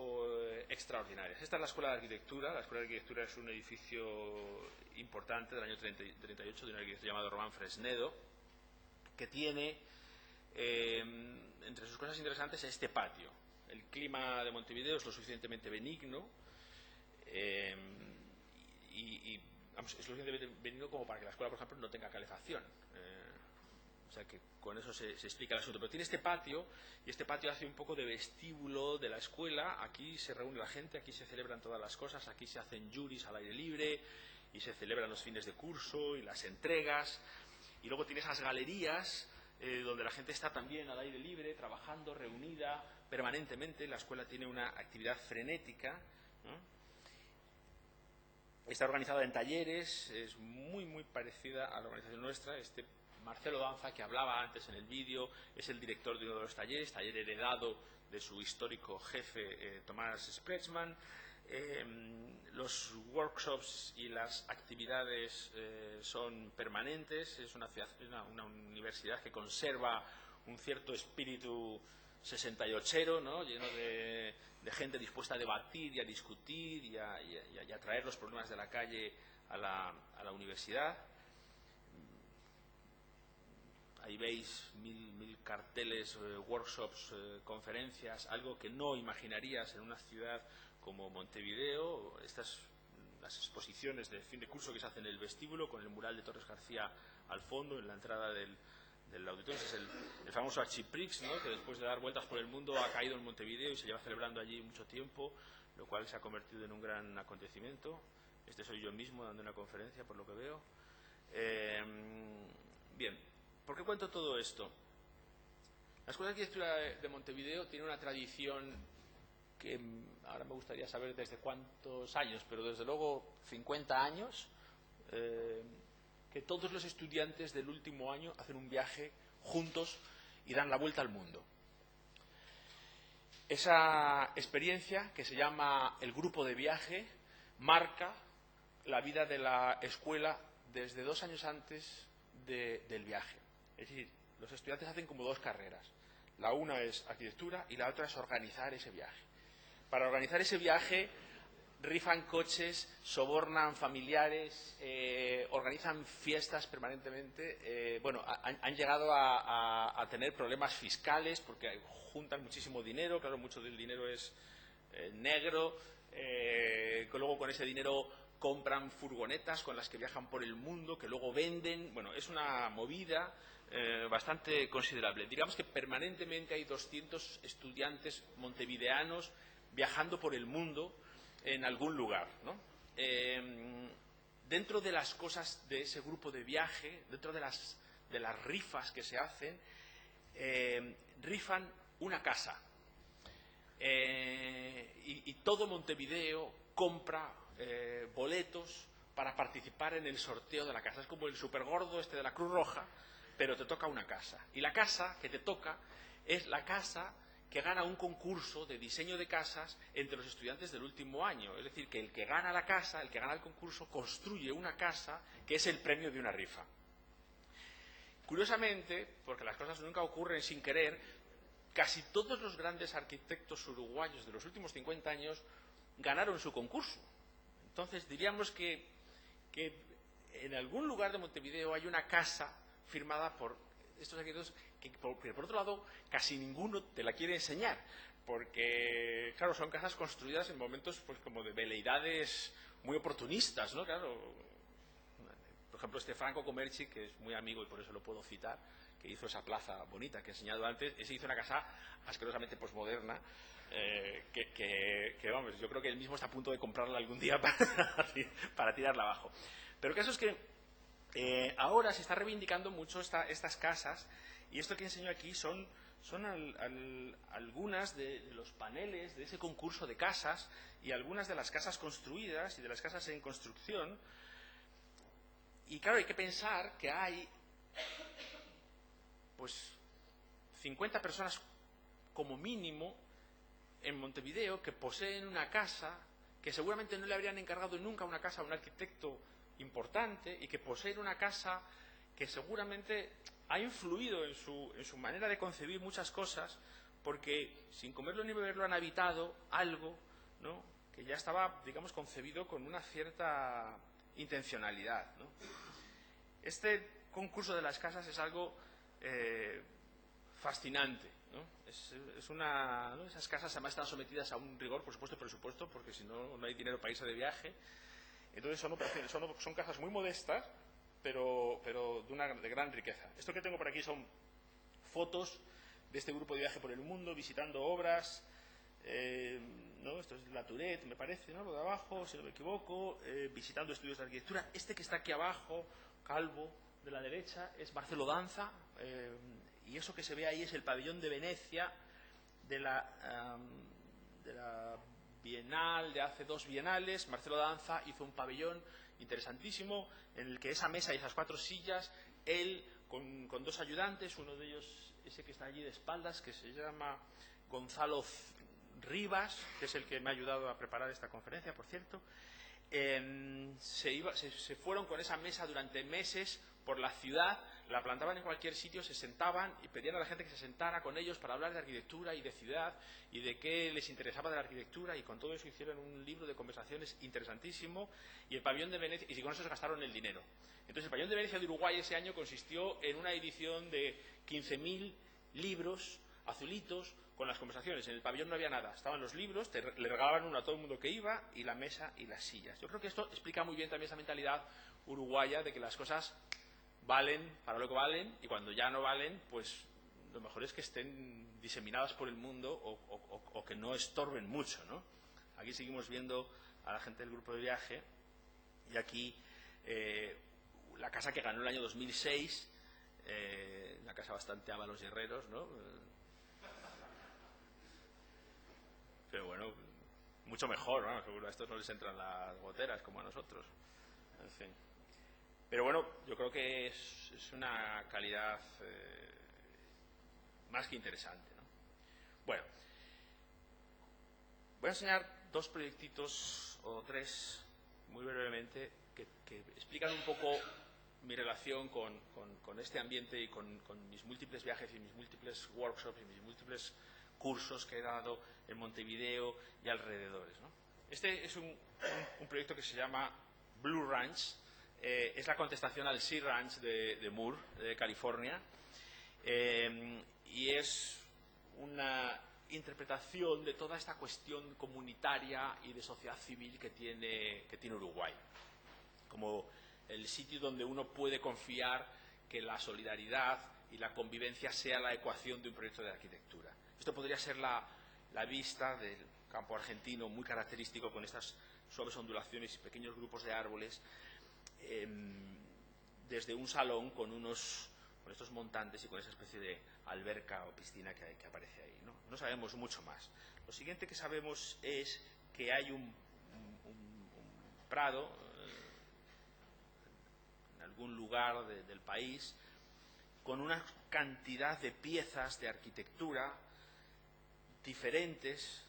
extraordinarias. Esta es la Escuela de Arquitectura. La Escuela de Arquitectura es un edificio importante del año 38 de un arquitecto llamado Román Fresnedo, que tiene entre sus cosas interesantes este patio. El clima de Montevideo es lo suficientemente benigno vamos, es lo suficientemente benigno como para que la escuela, por ejemplo, no tenga calefacción. O sea que con eso se explica el asunto. Pero tiene este patio, y este patio hace un poco de vestíbulo de la escuela. Aquí se reúne la gente, aquí se celebran todas las cosas, aquí se hacen juris al aire libre y se celebran los fines de curso y las entregas. Y luego tiene esas galerías donde la gente está también al aire libre, trabajando, reunida permanentemente. La escuela tiene una actividad frenética, ¿no? Está organizada en talleres, es muy parecida a la organización nuestra. Marcelo Danza, que hablaba antes en el vídeo, es el director de uno de los talleres, taller heredado de su histórico jefe Tomás Sprechman. Los workshops y las actividades son permanentes. Es una universidad que conserva un cierto espíritu 68ero, ¿no?, lleno de gente dispuesta a debatir y a discutir y a traer los problemas de la calle a la universidad. Ahí veis mil carteles, workshops, conferencias, algo que no imaginarías en una ciudad como Montevideo. Estas las exposiciones de fin de curso que se hacen en el vestíbulo, con el mural de Torres García al fondo, en la entrada del auditorio. Es el famoso Archiprix, ¿no?, que después de dar vueltas por el mundo ha caído en Montevideo y se lleva celebrando allí mucho tiempo, lo cual se ha convertido en un gran acontecimiento. Este soy yo mismo dando una conferencia, por lo que veo. Bien. ¿Por qué cuento todo esto? La Escuela de Arquitectura de Montevideo tiene una tradición que ahora me gustaría saber desde cuántos años, pero desde luego 50 años, que todos los estudiantes del último año hacen un viaje juntos y dan la vuelta al mundo. Esa experiencia, que se llama el grupo de viaje, marca la vida de la escuela desde 2 años antes del viaje. Es decir, los estudiantes hacen como 2 carreras. La una es arquitectura y la otra es organizar ese viaje. Para organizar ese viaje rifan coches, sobornan familiares, organizan fiestas permanentemente. Han llegado a tener problemas fiscales porque juntan muchísimo dinero. Claro, mucho del dinero es negro. Luego con ese dinero compran furgonetas con las que viajan por el mundo, que luego venden. Bueno, es una movida bastante considerable. Digamos que permanentemente hay 200 estudiantes montevideanos viajando por el mundo en algún lugar, ¿no? Dentro de las cosas de ese grupo de viaje, dentro de las rifas que se hacen, rifan una casa. Y todo Montevideo compra boletos para participar en el sorteo de la casa. Es como el supergordo de la Cruz Roja, pero te toca una casa. Y la casa que te toca es la casa que gana un concurso de diseño de casas entre los estudiantes del último año. Es decir, que el que gana la casa, el que gana el concurso, construye una casa que es el premio de una rifa. Curiosamente, porque las cosas nunca ocurren sin querer, casi todos los grandes arquitectos uruguayos de los últimos 50 años ganaron su concurso. Entonces, diríamos que en algún lugar de Montevideo hay una casa firmada por estos arquitectos que, por otro lado, casi ninguno te la quiere enseñar, porque, claro, son casas construidas en momentos pues como de veleidades muy oportunistas, ¿no? Claro, por ejemplo, este Franco Comerci, que es muy amigo y por eso lo puedo citar, que hizo esa plaza bonita que he enseñado antes, ese hizo una casa asquerosamente posmoderna, vamos, yo creo que él mismo está a punto de comprarla algún día para tirarla abajo. Pero el caso es que ahora se está reivindicando mucho estas casas, y esto que enseño aquí son algunas de los paneles de ese concurso de casas y algunas de las casas construidas y de las casas en construcción. Y claro, hay que pensar que hay pues 50 personas como mínimo en Montevideo que poseen una casa que seguramente no le habrían encargado nunca una casa a un arquitecto importante, y que poseen una casa que seguramente ha influido en su manera de concebir muchas cosas, porque sin comerlo ni beberlo han habitado algo, ¿no?, que ya estaba, digamos, concebido con una cierta intencionalidad, ¿no? Este concurso de las casas es algo fascinante, ¿no? ¿no? Esas casas además están sometidas a un rigor, por supuesto, presupuesto, porque si no, no hay dinero para irse de viaje. Entonces son casas muy modestas, pero de gran riqueza. Esto que tengo por aquí son fotos de este grupo de viaje por el mundo, visitando obras. ¿No? Esto es la Tourette, me parece, ¿no?, lo de abajo, si no me equivoco, visitando estudios de arquitectura. Este que está aquí abajo, calvo, de la derecha, es Marcelo Danza, y eso que se ve ahí es el pabellón de Venecia de la Bienal, de hace 2 bienales. Marcelo Danza hizo un pabellón interesantísimo en el que esa mesa y esas 4 sillas, él con 2 ayudantes, uno de ellos, ese que está allí de espaldas, que se llama Gonzalo Rivas, que es el que me ha ayudado a preparar esta conferencia, por cierto, se fueron con esa mesa durante meses por la ciudad, la plantaban en cualquier sitio, se sentaban y pedían a la gente que se sentara con ellos para hablar de arquitectura y de ciudad y de qué les interesaba de la arquitectura, y con todo eso hicieron un libro de conversaciones interesantísimo. Y el pabellón de Venecia, y con eso se gastaron el dinero. Entonces el pabellón de Venecia de Uruguay ese año consistió en una edición de 15.000 libros azulitos con las conversaciones. En el pabellón no había nada, estaban los libros, le regalaban uno a todo el mundo que iba, y la mesa y las sillas. Yo creo que esto explica muy bien también esa mentalidad uruguaya de que las cosas valen para lo que valen, y cuando ya no valen, pues lo mejor es que estén diseminadas por el mundo o que no estorben mucho, ¿no? Aquí seguimos viendo a la gente del grupo de viaje, y aquí la casa que ganó el año 2006, una casa bastante ama a los herreros, ¿no? Pero bueno, mucho mejor, ¿no? Seguro a estos no les entran las goteras como a nosotros. En fin. Pero bueno, yo creo que es una calidad más que interesante, ¿no? Bueno, voy a enseñar 2 proyectitos o 3, muy brevemente, que explican un poco mi relación con este ambiente y con mis múltiples viajes y mis múltiples workshops y mis múltiples cursos que he dado en Montevideo y alrededores, ¿no? Este es un proyecto que se llama Blue Ranch. Es la contestación al Sea Ranch de Moore, de California, y es una interpretación de toda esta cuestión comunitaria y de sociedad civil que tiene Uruguay, como el sitio donde uno puede confiar que la solidaridad y la convivencia sea la ecuación de un proyecto de arquitectura. Esto podría ser la vista del campo argentino, muy característico, con estas suaves ondulaciones y pequeños grupos de árboles, desde un salón con estos montantes y con esa especie de alberca o piscina que aparece ahí, ¿no? No sabemos mucho más. Lo siguiente que sabemos es que hay un prado en algún lugar del país con una cantidad de piezas de arquitectura diferentes,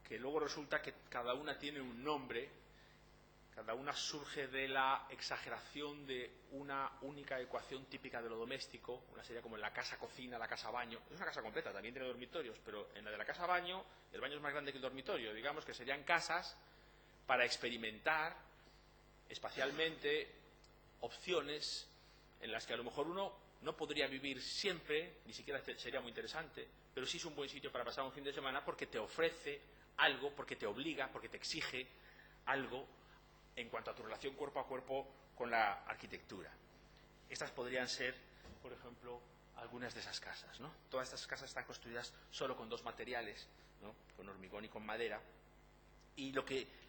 que luego resulta que cada una tiene un nombre, cada una surge de la exageración de una única ecuación típica de lo doméstico. Una sería como en la casa-cocina, la casa-baño. Es una casa completa, también tiene dormitorios, pero en la de la casa-baño, el baño es más grande que el dormitorio. Digamos que serían casas para experimentar espacialmente opciones en las que a lo mejor uno no podría vivir siempre, ni siquiera sería muy interesante, pero sí es un buen sitio para pasar un fin de semana porque te ofrece algo, porque te obliga, porque te exige algo en cuanto a tu relación cuerpo a cuerpo con la arquitectura. Estas podrían ser, por ejemplo, algunas de esas casas, ¿no? Todas estas casas están construidas solo con dos materiales, ¿no? Con hormigón y con madera. Y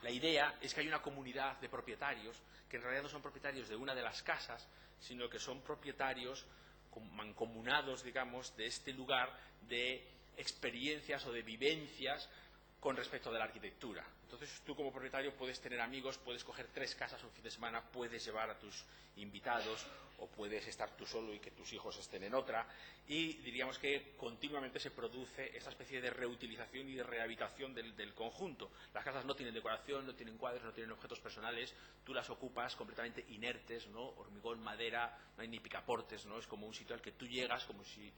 la idea es que hay una comunidad de propietarios que en realidad no son propietarios de una de las casas, sino que son propietarios mancomunados, digamos, de este lugar de experiencias o de vivencias con respecto de la arquitectura. Entonces tú como propietario puedes tener amigos, puedes coger 3 casas un fin de semana, puedes llevar a tus invitados o puedes estar tú solo y que tus hijos estén en otra, y diríamos que continuamente se produce esta especie de reutilización y de rehabilitación del conjunto. Las casas no tienen decoración, no tienen cuadros, no tienen objetos personales, tú las ocupas completamente inertes, ¿no? Hormigón, madera, no hay ni picaportes, ¿no? Es como un sitio al que tú llegas como si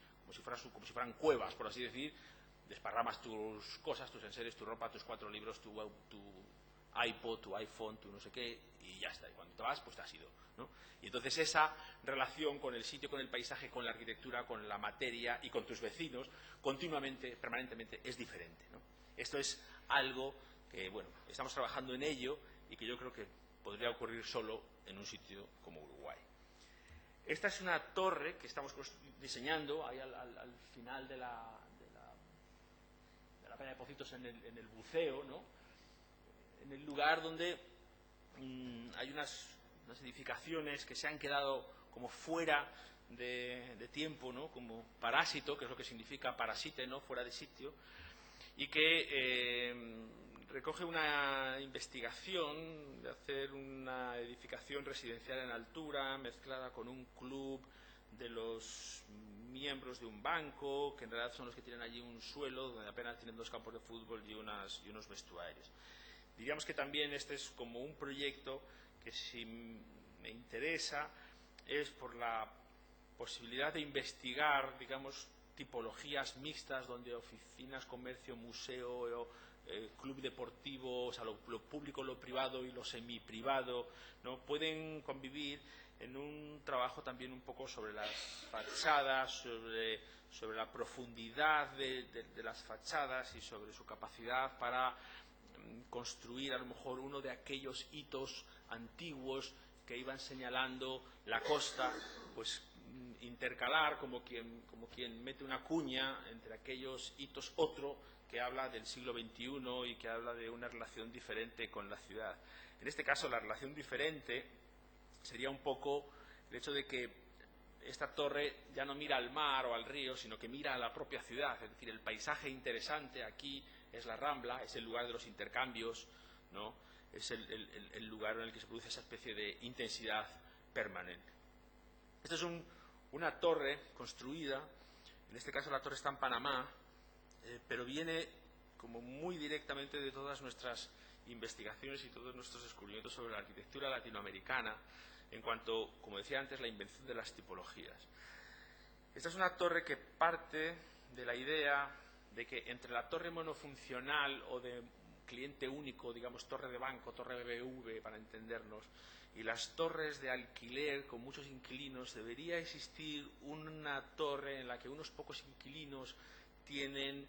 fueran cuevas, por así decir. Desparramas tus cosas, tus enseres, tu ropa, tus 4 libros, tu iPod, tu iPhone, tu no sé qué, y ya está. Y cuando te vas, pues te has ido, ¿no? Y entonces esa relación con el sitio, con el paisaje, con la arquitectura, con la materia y con tus vecinos, continuamente, permanentemente, es diferente, ¿no? Esto es algo que, bueno, estamos trabajando en ello y que yo creo que podría ocurrir solo en un sitio como Uruguay. Esta es una torre que estamos diseñando ahí al final de la Peña de Pocitos, en el buceo, ¿no? En el lugar donde hay unas edificaciones que se han quedado como fuera de tiempo, ¿no? Como parásito, que es lo que significa parasite, ¿no? Fuera de sitio, y que recoge una investigación de hacer una edificación residencial en altura mezclada con un club de los miembros de un banco, que en realidad son los que tienen allí un suelo donde apenas tienen 2 campos de fútbol y unos vestuarios. Diríamos que también este es como un proyecto que, si me interesa, es por la posibilidad de investigar, digamos, tipologías mixtas donde oficinas, comercio, museo, club deportivo, o sea, lo público, lo privado y lo semiprivado, ¿no? Pueden convivir en un trabajo también un poco sobre las fachadas, sobre la profundidad de las fachadas y sobre su capacidad para construir a lo mejor uno de aquellos hitos antiguos que iban señalando la costa, pues intercalar como quien mete una cuña entre aquellos hitos otro que habla del siglo XXI y que habla de una relación diferente con la ciudad. En este caso, la relación diferente sería un poco el hecho de que esta torre ya no mira al mar o al río, sino que mira a la propia ciudad. Es decir, el paisaje interesante aquí es la Rambla, es el lugar de los intercambios, ¿no? Es el lugar en el que se produce esa especie de intensidad permanente. Esta es una torre construida, en este caso la torre está en Panamá, pero viene como muy directamente de todas nuestras investigaciones y todos nuestros descubrimientos sobre la arquitectura latinoamericana, en cuanto, como decía antes, la invención de las tipologías. Esta es una torre que parte de la idea de que entre la torre monofuncional o de cliente único, digamos torre de banco, torre BBV para entendernos, y las torres de alquiler con muchos inquilinos, debería existir una torre en la que unos pocos inquilinos tienen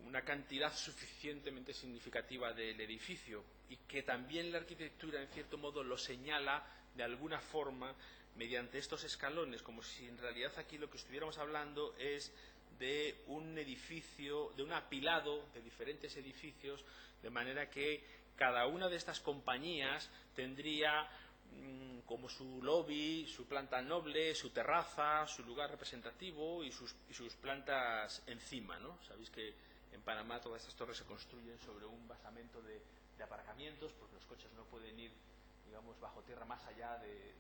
una cantidad suficientemente significativa del edificio, y que también la arquitectura en cierto modo lo señala de alguna forma mediante estos escalones, como si en realidad aquí lo que estuviéramos hablando es de un edificio, de un apilado de diferentes edificios, de manera que cada una de estas compañías tendría como su lobby, su planta noble, su terraza, su lugar representativo y sus plantas encima, ¿no? Sabéis que en Panamá todas estas torres se construyen sobre un basamento de aparcamientos, porque los coches no pueden ir, digamos, bajo tierra más allá de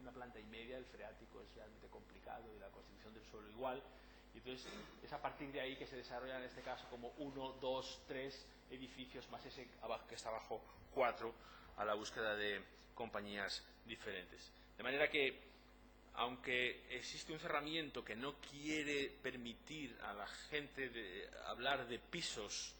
una planta y media. El freático es realmente complicado y la constitución del suelo igual. Y entonces es a partir de ahí que se desarrollan en este caso como 1, 2, 3 edificios más ese que está abajo 4 a la búsqueda de compañías diferentes. De manera que, aunque existe un cerramiento que no quiere permitir a la gente hablar de pisos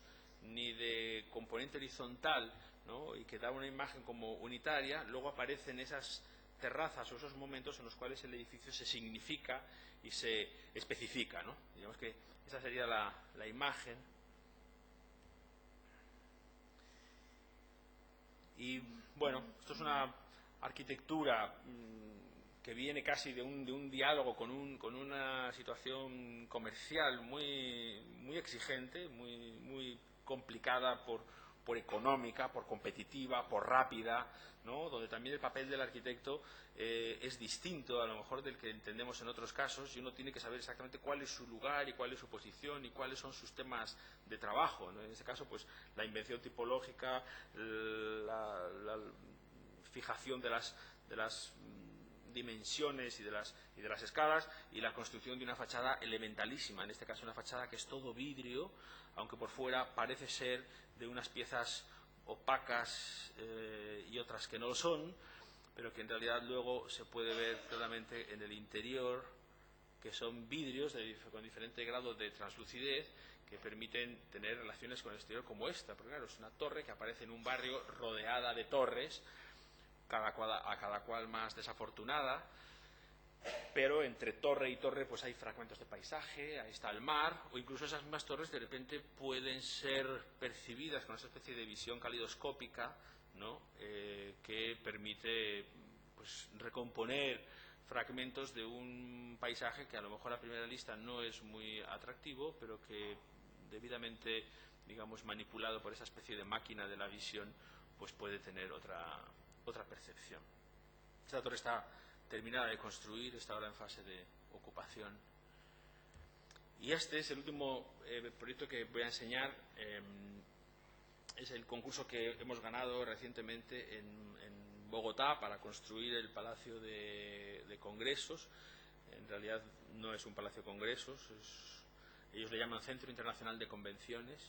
ni de componente horizontal, ¿no?, y que da una imagen como unitaria, luego aparecen esas terrazas o esos momentos en los cuales el edificio se significa y se especifica, ¿no? Digamos que esa sería la imagen. Y bueno, esto es una arquitectura que viene casi de un diálogo con una situación comercial muy exigente, muy complicada por económica, por competitiva, por rápida, ¿no?, donde también el papel del arquitecto es distinto a lo mejor del que entendemos en otros casos, y uno tiene que saber exactamente cuál es su lugar y cuál es su posición y cuáles son sus temas de trabajo, ¿no? En este caso, pues la invención tipológica, la fijación de las dimensiones y de las escalas, y la construcción de una fachada elementalísima, en este caso una fachada que es todo vidrio, aunque por fuera parece ser de unas piezas opacas y otras que no lo son, pero que en realidad luego se puede ver claramente en el interior, que son vidrios con diferente grado de translucidez, que permiten tener relaciones con el exterior como esta, porque claro, es una torre que aparece en un barrio rodeada de torres, a cada cual más desafortunada, pero entre torre y torre pues hay fragmentos de paisaje, ahí está el mar, o incluso esas mismas torres de repente pueden ser percibidas con esa especie de visión calidoscópica, ¿no?, que permite pues recomponer fragmentos de un paisaje que a lo mejor a primera vista no es muy atractivo, pero que debidamente, digamos, manipulado por esa especie de máquina de la visión, pues puede tener otra percepción. Esta torre está terminada de construir, está ahora en fase de ocupación. Y este es el último proyecto que voy a enseñar. Es el concurso que hemos ganado recientemente en Bogotá para construir el Palacio de Congresos. En realidad no es un Palacio de Congresos, ellos le llaman Centro Internacional de Convenciones,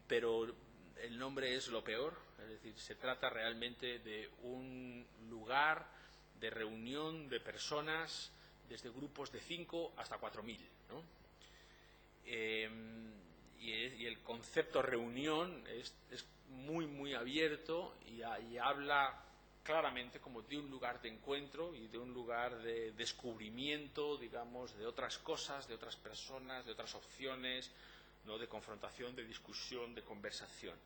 pero el nombre es lo peor, es decir, se trata realmente de un lugar de reunión de personas desde grupos de 5 hasta 4.000, ¿no? Y el concepto reunión es muy abierto y habla claramente como de un lugar de encuentro y de un lugar de descubrimiento, digamos, de otras cosas, de otras personas, de otras opciones, ¿no?, de confrontación, de discusión, de conversación.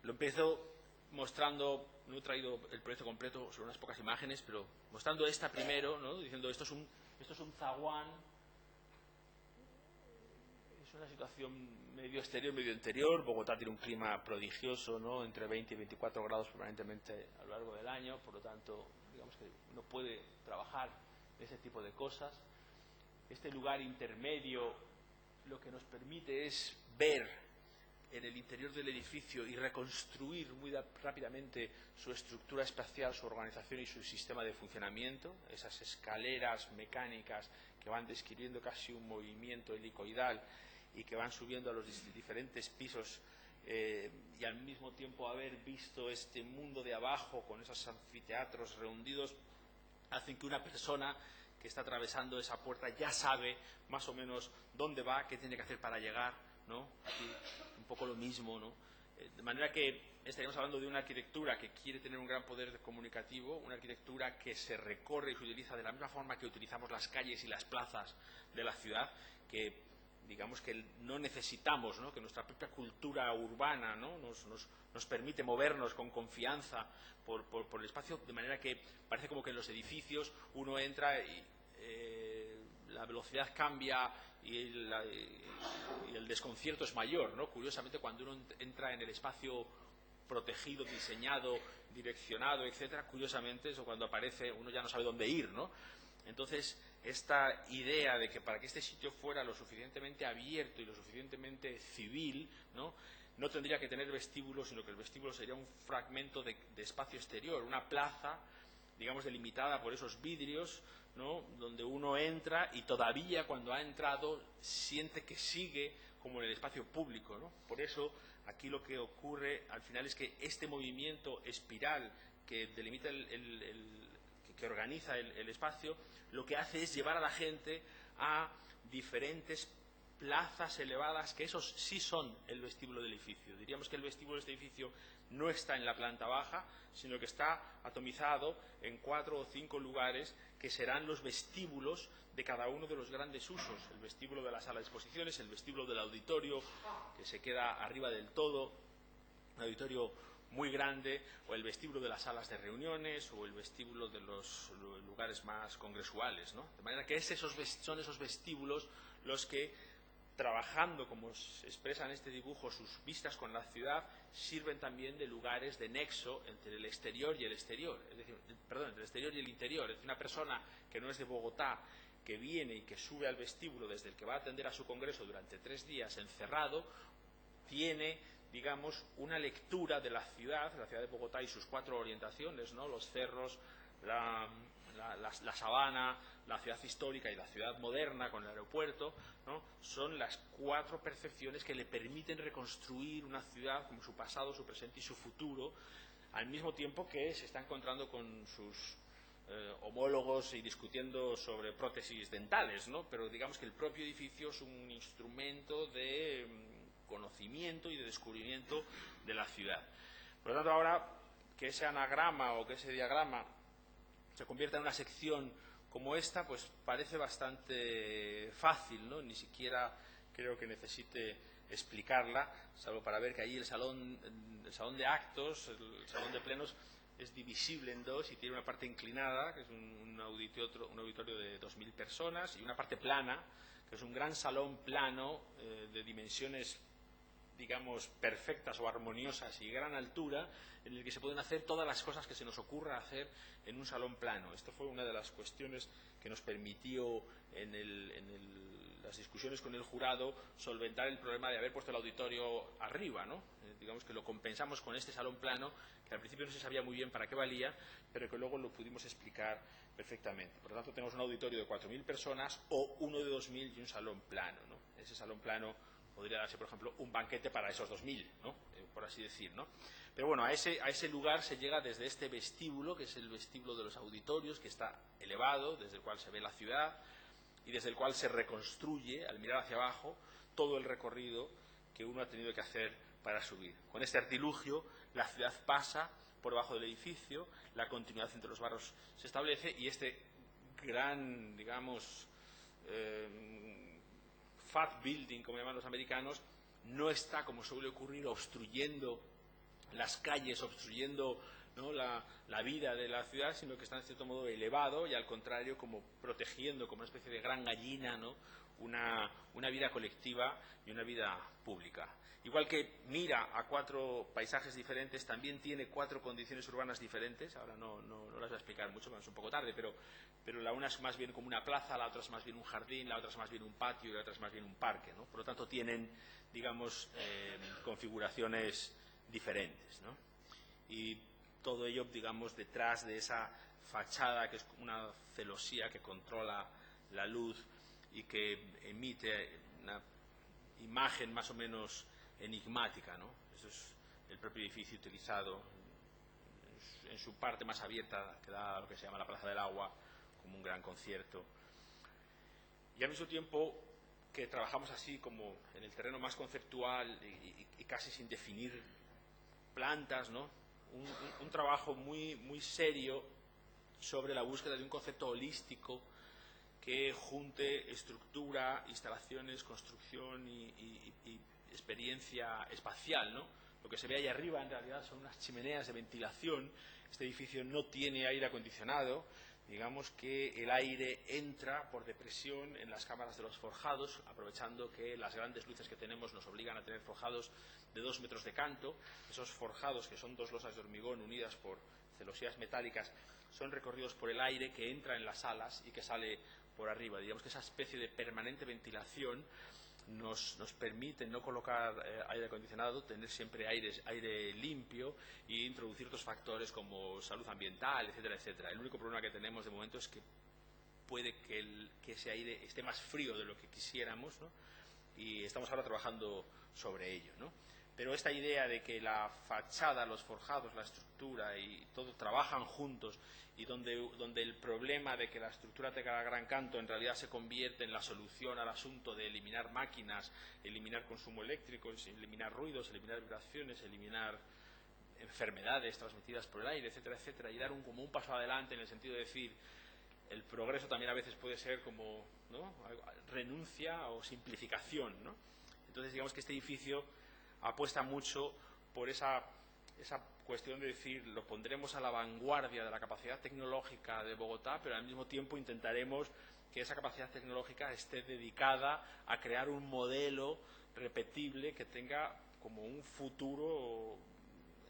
Lo empiezo mostrando, no he traído el proyecto completo, son unas pocas imágenes, pero mostrando esta primero, ¿no?, diciendo esto es un zaguán. Es una situación medio exterior, medio interior. Bogotá tiene un clima prodigioso, ¿no?, entre 20 y 24 grados permanentemente a lo largo del año, por lo tanto, digamos que uno puede trabajar ese tipo de cosas. Este lugar intermedio lo que nos permite es ver en el interior del edificio y reconstruir muy rápidamente su estructura espacial, su organización y su sistema de funcionamiento, esas escaleras mecánicas que van describiendo casi un movimiento helicoidal y que van subiendo a los diferentes pisos, y al mismo tiempo haber visto este mundo de abajo con esos anfiteatros rehundidos, hacen que una persona que está atravesando esa puerta ya sabe más o menos dónde va, qué tiene que hacer para llegar, ¿no? Aquí un poco lo mismo, ¿no? De manera que estaríamos hablando de una arquitectura que quiere tener un gran poder comunicativo, una arquitectura que se recorre y se utiliza de la misma forma que utilizamos las calles y las plazas de la ciudad, que digamos que no necesitamos, ¿no?, que nuestra propia cultura urbana, ¿no?, nos permite movernos con confianza por el espacio, de manera que parece como que en los edificios uno entra y la velocidad cambia y el desconcierto es mayor, ¿no? Curiosamente, cuando uno entra en el espacio protegido, diseñado, direccionado, etcétera, curiosamente eso cuando aparece uno ya no sabe dónde ir, ¿no? Entonces, esta idea de que para que este sitio fuera lo suficientemente abierto y lo suficientemente civil, ¿no?, no tendría que tener vestíbulo, sino que el vestíbulo sería un fragmento de espacio exterior, una plaza, digamos, delimitada por esos vidrios, ¿no?, donde uno entra y todavía cuando ha entrado siente que sigue como en el espacio público, ¿no? Por eso aquí lo que ocurre al final es que este movimiento espiral que delimita que organiza el espacio, lo que hace es llevar a la gente a diferentes plazas elevadas, que esos sí son el vestíbulo del edificio. Diríamos que el vestíbulo de este edificio no está en la planta baja, sino que está atomizado en 4 o 5 lugares que serán los vestíbulos de cada uno de los grandes usos. El vestíbulo de la sala de exposiciones, el vestíbulo del auditorio, que se queda arriba del todo, un auditorio muy grande, o el vestíbulo de las salas de reuniones, o el vestíbulo de los lugares más congresuales, ¿no? De manera que son esos vestíbulos los que, trabajando, como se expresa en este dibujo, sus vistas con la ciudad, sirven también de lugares de nexo entre el exterior y el exterior, es decir, perdón, entre el exterior y el interior. Es decir, una persona que no es de Bogotá, que viene y que sube al vestíbulo desde el que va a atender a su congreso durante 3 días encerrado, tiene, digamos, una lectura de la ciudad de Bogotá y sus 4 orientaciones, ¿no? Los cerros, la sabana, la ciudad histórica y la ciudad moderna con el aeropuerto, ¿no? Son las 4 percepciones que le permiten reconstruir una ciudad como su pasado, su presente y su futuro, al mismo tiempo que se está encontrando con sus homólogos y discutiendo sobre prótesis dentales, ¿no? Pero digamos que el propio edificio es un instrumento de conocimiento y de descubrimiento de la ciudad. Por lo tanto, ahora que ese anagrama o que ese diagrama se convierta en una sección como esta, pues parece bastante fácil, ¿no? Ni siquiera creo que necesite explicarla, salvo para ver que ahí el salón de actos, el salón de plenos, es divisible en 2 y tiene una parte inclinada, que es un auditorio de 2.000 personas, y una parte plana, que es un gran salón plano de dimensiones, digamos, perfectas o armoniosas y gran altura, en el que se pueden hacer todas las cosas que se nos ocurra hacer en un salón plano. Esto fue una de las cuestiones que nos permitió en las discusiones con el jurado solventar el problema de haber puesto el auditorio arriba, ¿no? Digamos que lo compensamos con este salón plano, que al principio no se sabía muy bien para qué valía, pero que luego lo pudimos explicar perfectamente. Por lo tanto, tenemos un auditorio de 4.000 personas o uno de 2.000 y un salón plano, ¿no? Ese salón plano podría darse, por ejemplo, un banquete para esos 2.000, ¿no? Por así decir, ¿no? Pero bueno, a ese lugar se llega desde este vestíbulo, que es el vestíbulo de los auditorios, que está elevado, desde el cual se ve la ciudad y desde el cual se reconstruye, al mirar hacia abajo, todo el recorrido que uno ha tenido que hacer para subir. Con este artilugio, la ciudad pasa por debajo del edificio, la continuidad entre los barrios se establece y este gran, digamos, fat building, como llaman los americanos, no está, como suele ocurrir, obstruyendo las calles, obstruyendo, ¿no?, la vida de la ciudad, sino que está en cierto modo elevado y al contrario como protegiendo, como una especie de gran gallina, ¿no?, una vida colectiva y una vida pública. Igual que mira a 4 paisajes diferentes, también tiene 4 condiciones urbanas diferentes. Ahora no las voy a explicar mucho, porque es un poco tarde, pero la una es más bien como una plaza, la otra es más bien un jardín, la otra es más bien un patio y la otra es más bien un parque, ¿no? Por lo tanto, tienen, digamos, configuraciones diferentes, ¿no? Y todo ello, digamos, detrás de esa fachada que es una celosía que controla la luz y que emite una imagen más o menos enigmática, ¿no? Eso es el propio edificio utilizado en su parte más abierta, que da a lo que se llama la Plaza del Agua, como un gran concierto. Y al mismo tiempo que trabajamos así como en el terreno más conceptual y casi sin definir plantas, ¿no?, un trabajo muy, muy serio sobre la búsqueda de un concepto holístico que junte estructura, instalaciones, construcción y experiencia espacial, ¿no? Lo que se ve ahí arriba en realidad son unas chimeneas de ventilación. Este edificio no tiene aire acondicionado. Digamos que el aire entra por depresión en las cámaras de los forjados, aprovechando que las grandes luces que tenemos nos obligan a tener forjados de 2 metros de canto. Esos forjados, que son 2 losas de hormigón unidas por celosías metálicas, son recorridos por el aire que entra en las salas y que sale por arriba. Digamos que esa especie de permanente ventilación nos permite no colocar aire acondicionado, tener siempre aire limpio e introducir otros factores como salud ambiental, etcétera, etcétera. El único problema que tenemos de momento es que puede que ese aire esté más frío de lo que quisiéramos, ¿no? Y estamos ahora trabajando sobre ello, ¿no? Pero esta idea de que la fachada, los forjados, la estructura y todo trabajan juntos, y donde el problema de que la estructura tenga gran canto en realidad se convierte en la solución al asunto de eliminar máquinas, eliminar consumo eléctrico, eliminar ruidos, eliminar vibraciones, eliminar enfermedades transmitidas por el aire, etcétera, etcétera, y dar como un paso adelante en el sentido de decir, el progreso también a veces puede ser como, ¿no?, renuncia o simplificación, ¿no? Entonces digamos que este edificio apuesta mucho por esa cuestión de decir, lo pondremos a la vanguardia de la capacidad tecnológica de Bogotá, pero al mismo tiempo intentaremos que esa capacidad tecnológica esté dedicada a crear un modelo repetible que tenga como un futuro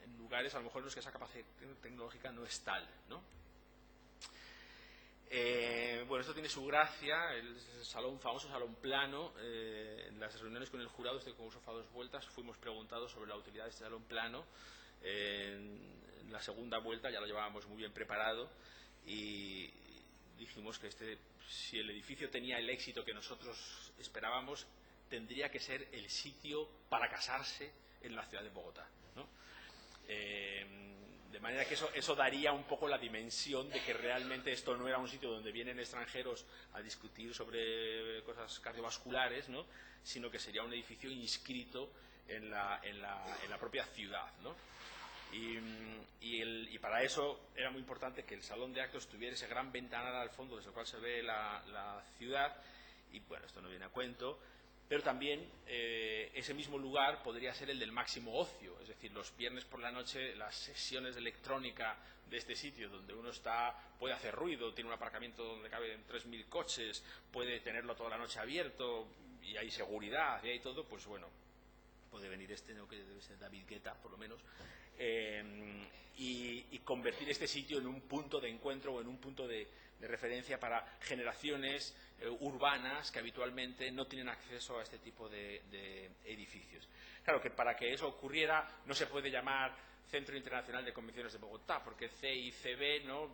en lugares a lo mejor en los que esa capacidad tecnológica no es tal, ¿no? Bueno, esto tiene su gracia, el famoso salón plano. En las reuniones con el jurado, este concurso fue a 2 vueltas, fuimos preguntados sobre la utilidad de este salón plano. En la segunda vuelta ya lo llevábamos muy bien preparado y dijimos que si el edificio tenía el éxito que nosotros esperábamos, tendría que ser el sitio para casarse en la ciudad de Bogotá, ¿no? De manera que eso daría un poco la dimensión de que realmente esto no era un sitio donde vienen extranjeros a discutir sobre cosas cardiovasculares, ¿no?, sino que sería un edificio inscrito en la propia ciudad, ¿no? Y para eso era muy importante que el salón de actos tuviera ese gran ventanal al fondo desde el cual se ve la ciudad. Y bueno, esto no viene a cuento, pero también ese mismo lugar podría ser el del máximo ocio, es decir, los viernes por la noche las sesiones de electrónica de este sitio, donde uno puede hacer ruido, tiene un aparcamiento donde caben 3.000 coches, puede tenerlo toda la noche abierto y hay seguridad y hay todo, pues bueno, puede venir ¿no?, que debe ser David Guetta por lo menos, y convertir este sitio en un punto de encuentro o en un punto de referencia para generaciones urbanas que habitualmente no tienen acceso a este tipo de edificios. Claro que para que eso ocurriera no se puede llamar Centro Internacional de Convenciones de Bogotá, porque CICB, ¿no?,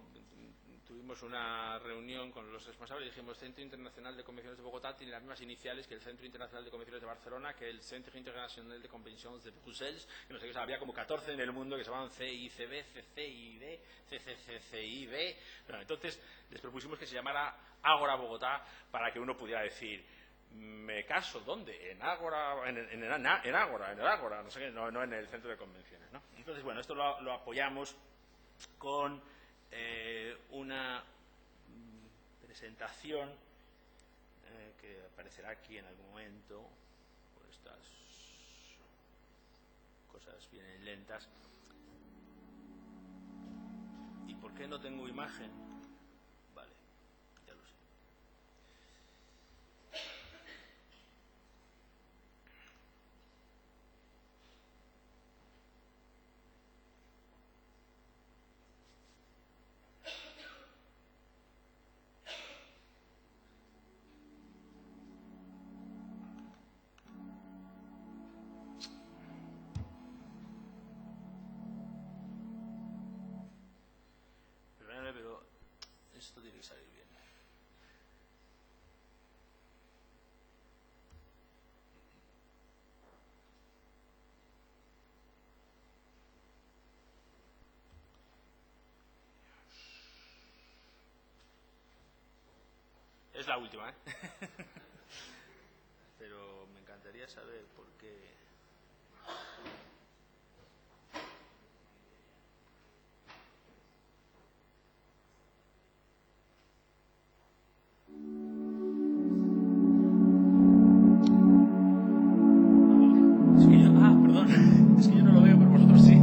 tuvimos una reunión con los responsables y dijimos, Centro Internacional de Convenciones de Bogotá tiene las mismas iniciales que el Centro Internacional de Convenciones de Barcelona, que el Centro Internacional de Convenciones de Bruselas, que no sé qué, había como 14 en el mundo que se llamaban CICB, CCID, CCCIB. Bueno, entonces les propusimos que se llamara Ágora Bogotá para que uno pudiera decir, ¿me caso dónde? En Ágora, en Ágora, no sé qué, no en el centro de convenciones, ¿no? Entonces, bueno, esto lo apoyamos con una presentación que aparecerá aquí en algún momento, por estas cosas vienen lentas. ¿Y por qué no tengo imagen? Vale, ya lo sé. Pero esto tiene que salir bien. Es la última, ¿eh? Pero me encantaría saber por qué. Perdón, es que yo no lo veo, pero vosotros sí.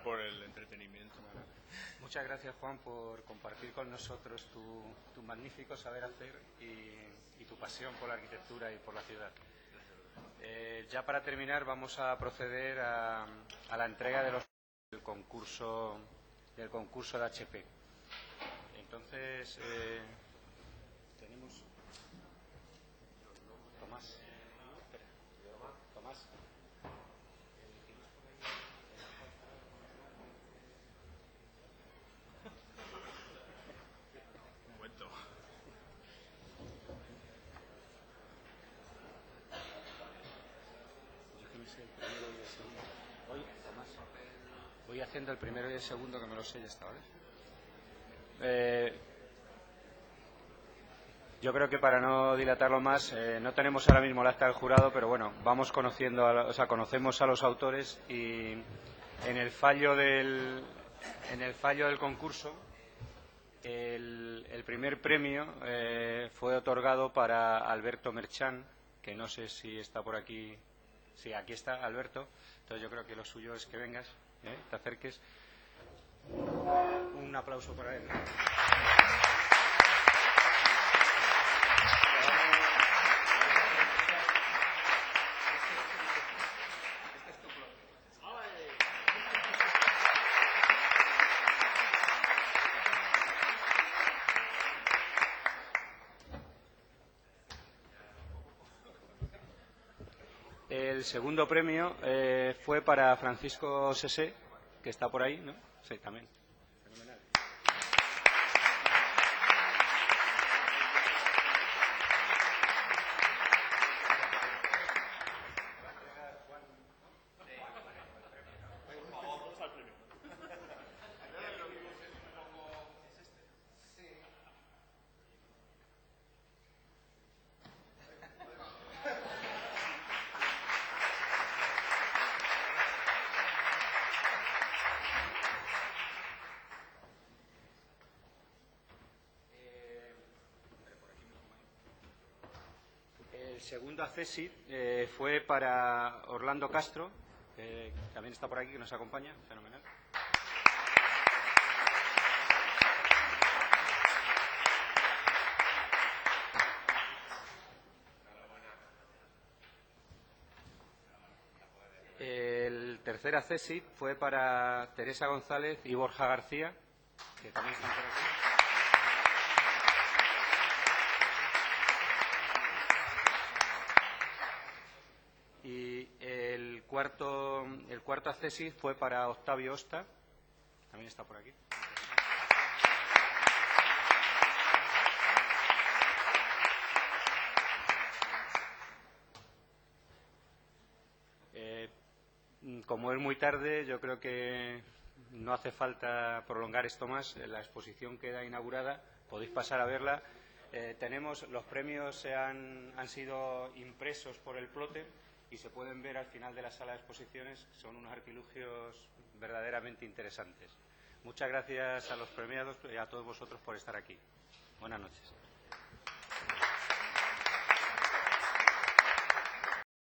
era por el entretenimiento. Muchas gracias, Juan, por compartir con nosotros tu magnífico saber hacer y tu pasión por la arquitectura y por la ciudad. Ya para terminar vamos a proceder a la entrega de del concurso de HP. Entonces tenemos Tomás. Tomás. Un momento. Voy haciendo el primero y el segundo, que me lo sé ya está, ¿vale? Yo creo que para no dilatarlo más, no tenemos ahora mismo el acta del jurado, pero bueno, vamos conociendo, conocemos a los autores y en el fallo del concurso, el primer premio fue otorgado para Alberto Merchán, que no sé si está por aquí. Sí, aquí está Alberto. Entonces yo creo que lo suyo es que vengas, te acerques. Un aplauso para él. El segundo premio fue para Francisco Sesé, que está por ahí, ¿no? Sí, también. Fenomenal. El segundo accesit fue para Orlando Castro, que también está por aquí, que nos acompaña. Fenomenal. El tercer accesit fue para Teresa González y Borja García, que también están por aquí. Y el cuarto accesit fue para Octavio Osta, también está por aquí. Como es muy tarde, yo creo que no hace falta prolongar esto más. La exposición queda inaugurada, podéis pasar a verla. Los premios han sido impresos por el plotter y se pueden ver al final de la sala de exposiciones. Son unos artilugios verdaderamente interesantes. Muchas gracias a los premiados y a todos vosotros por estar aquí. Buenas noches.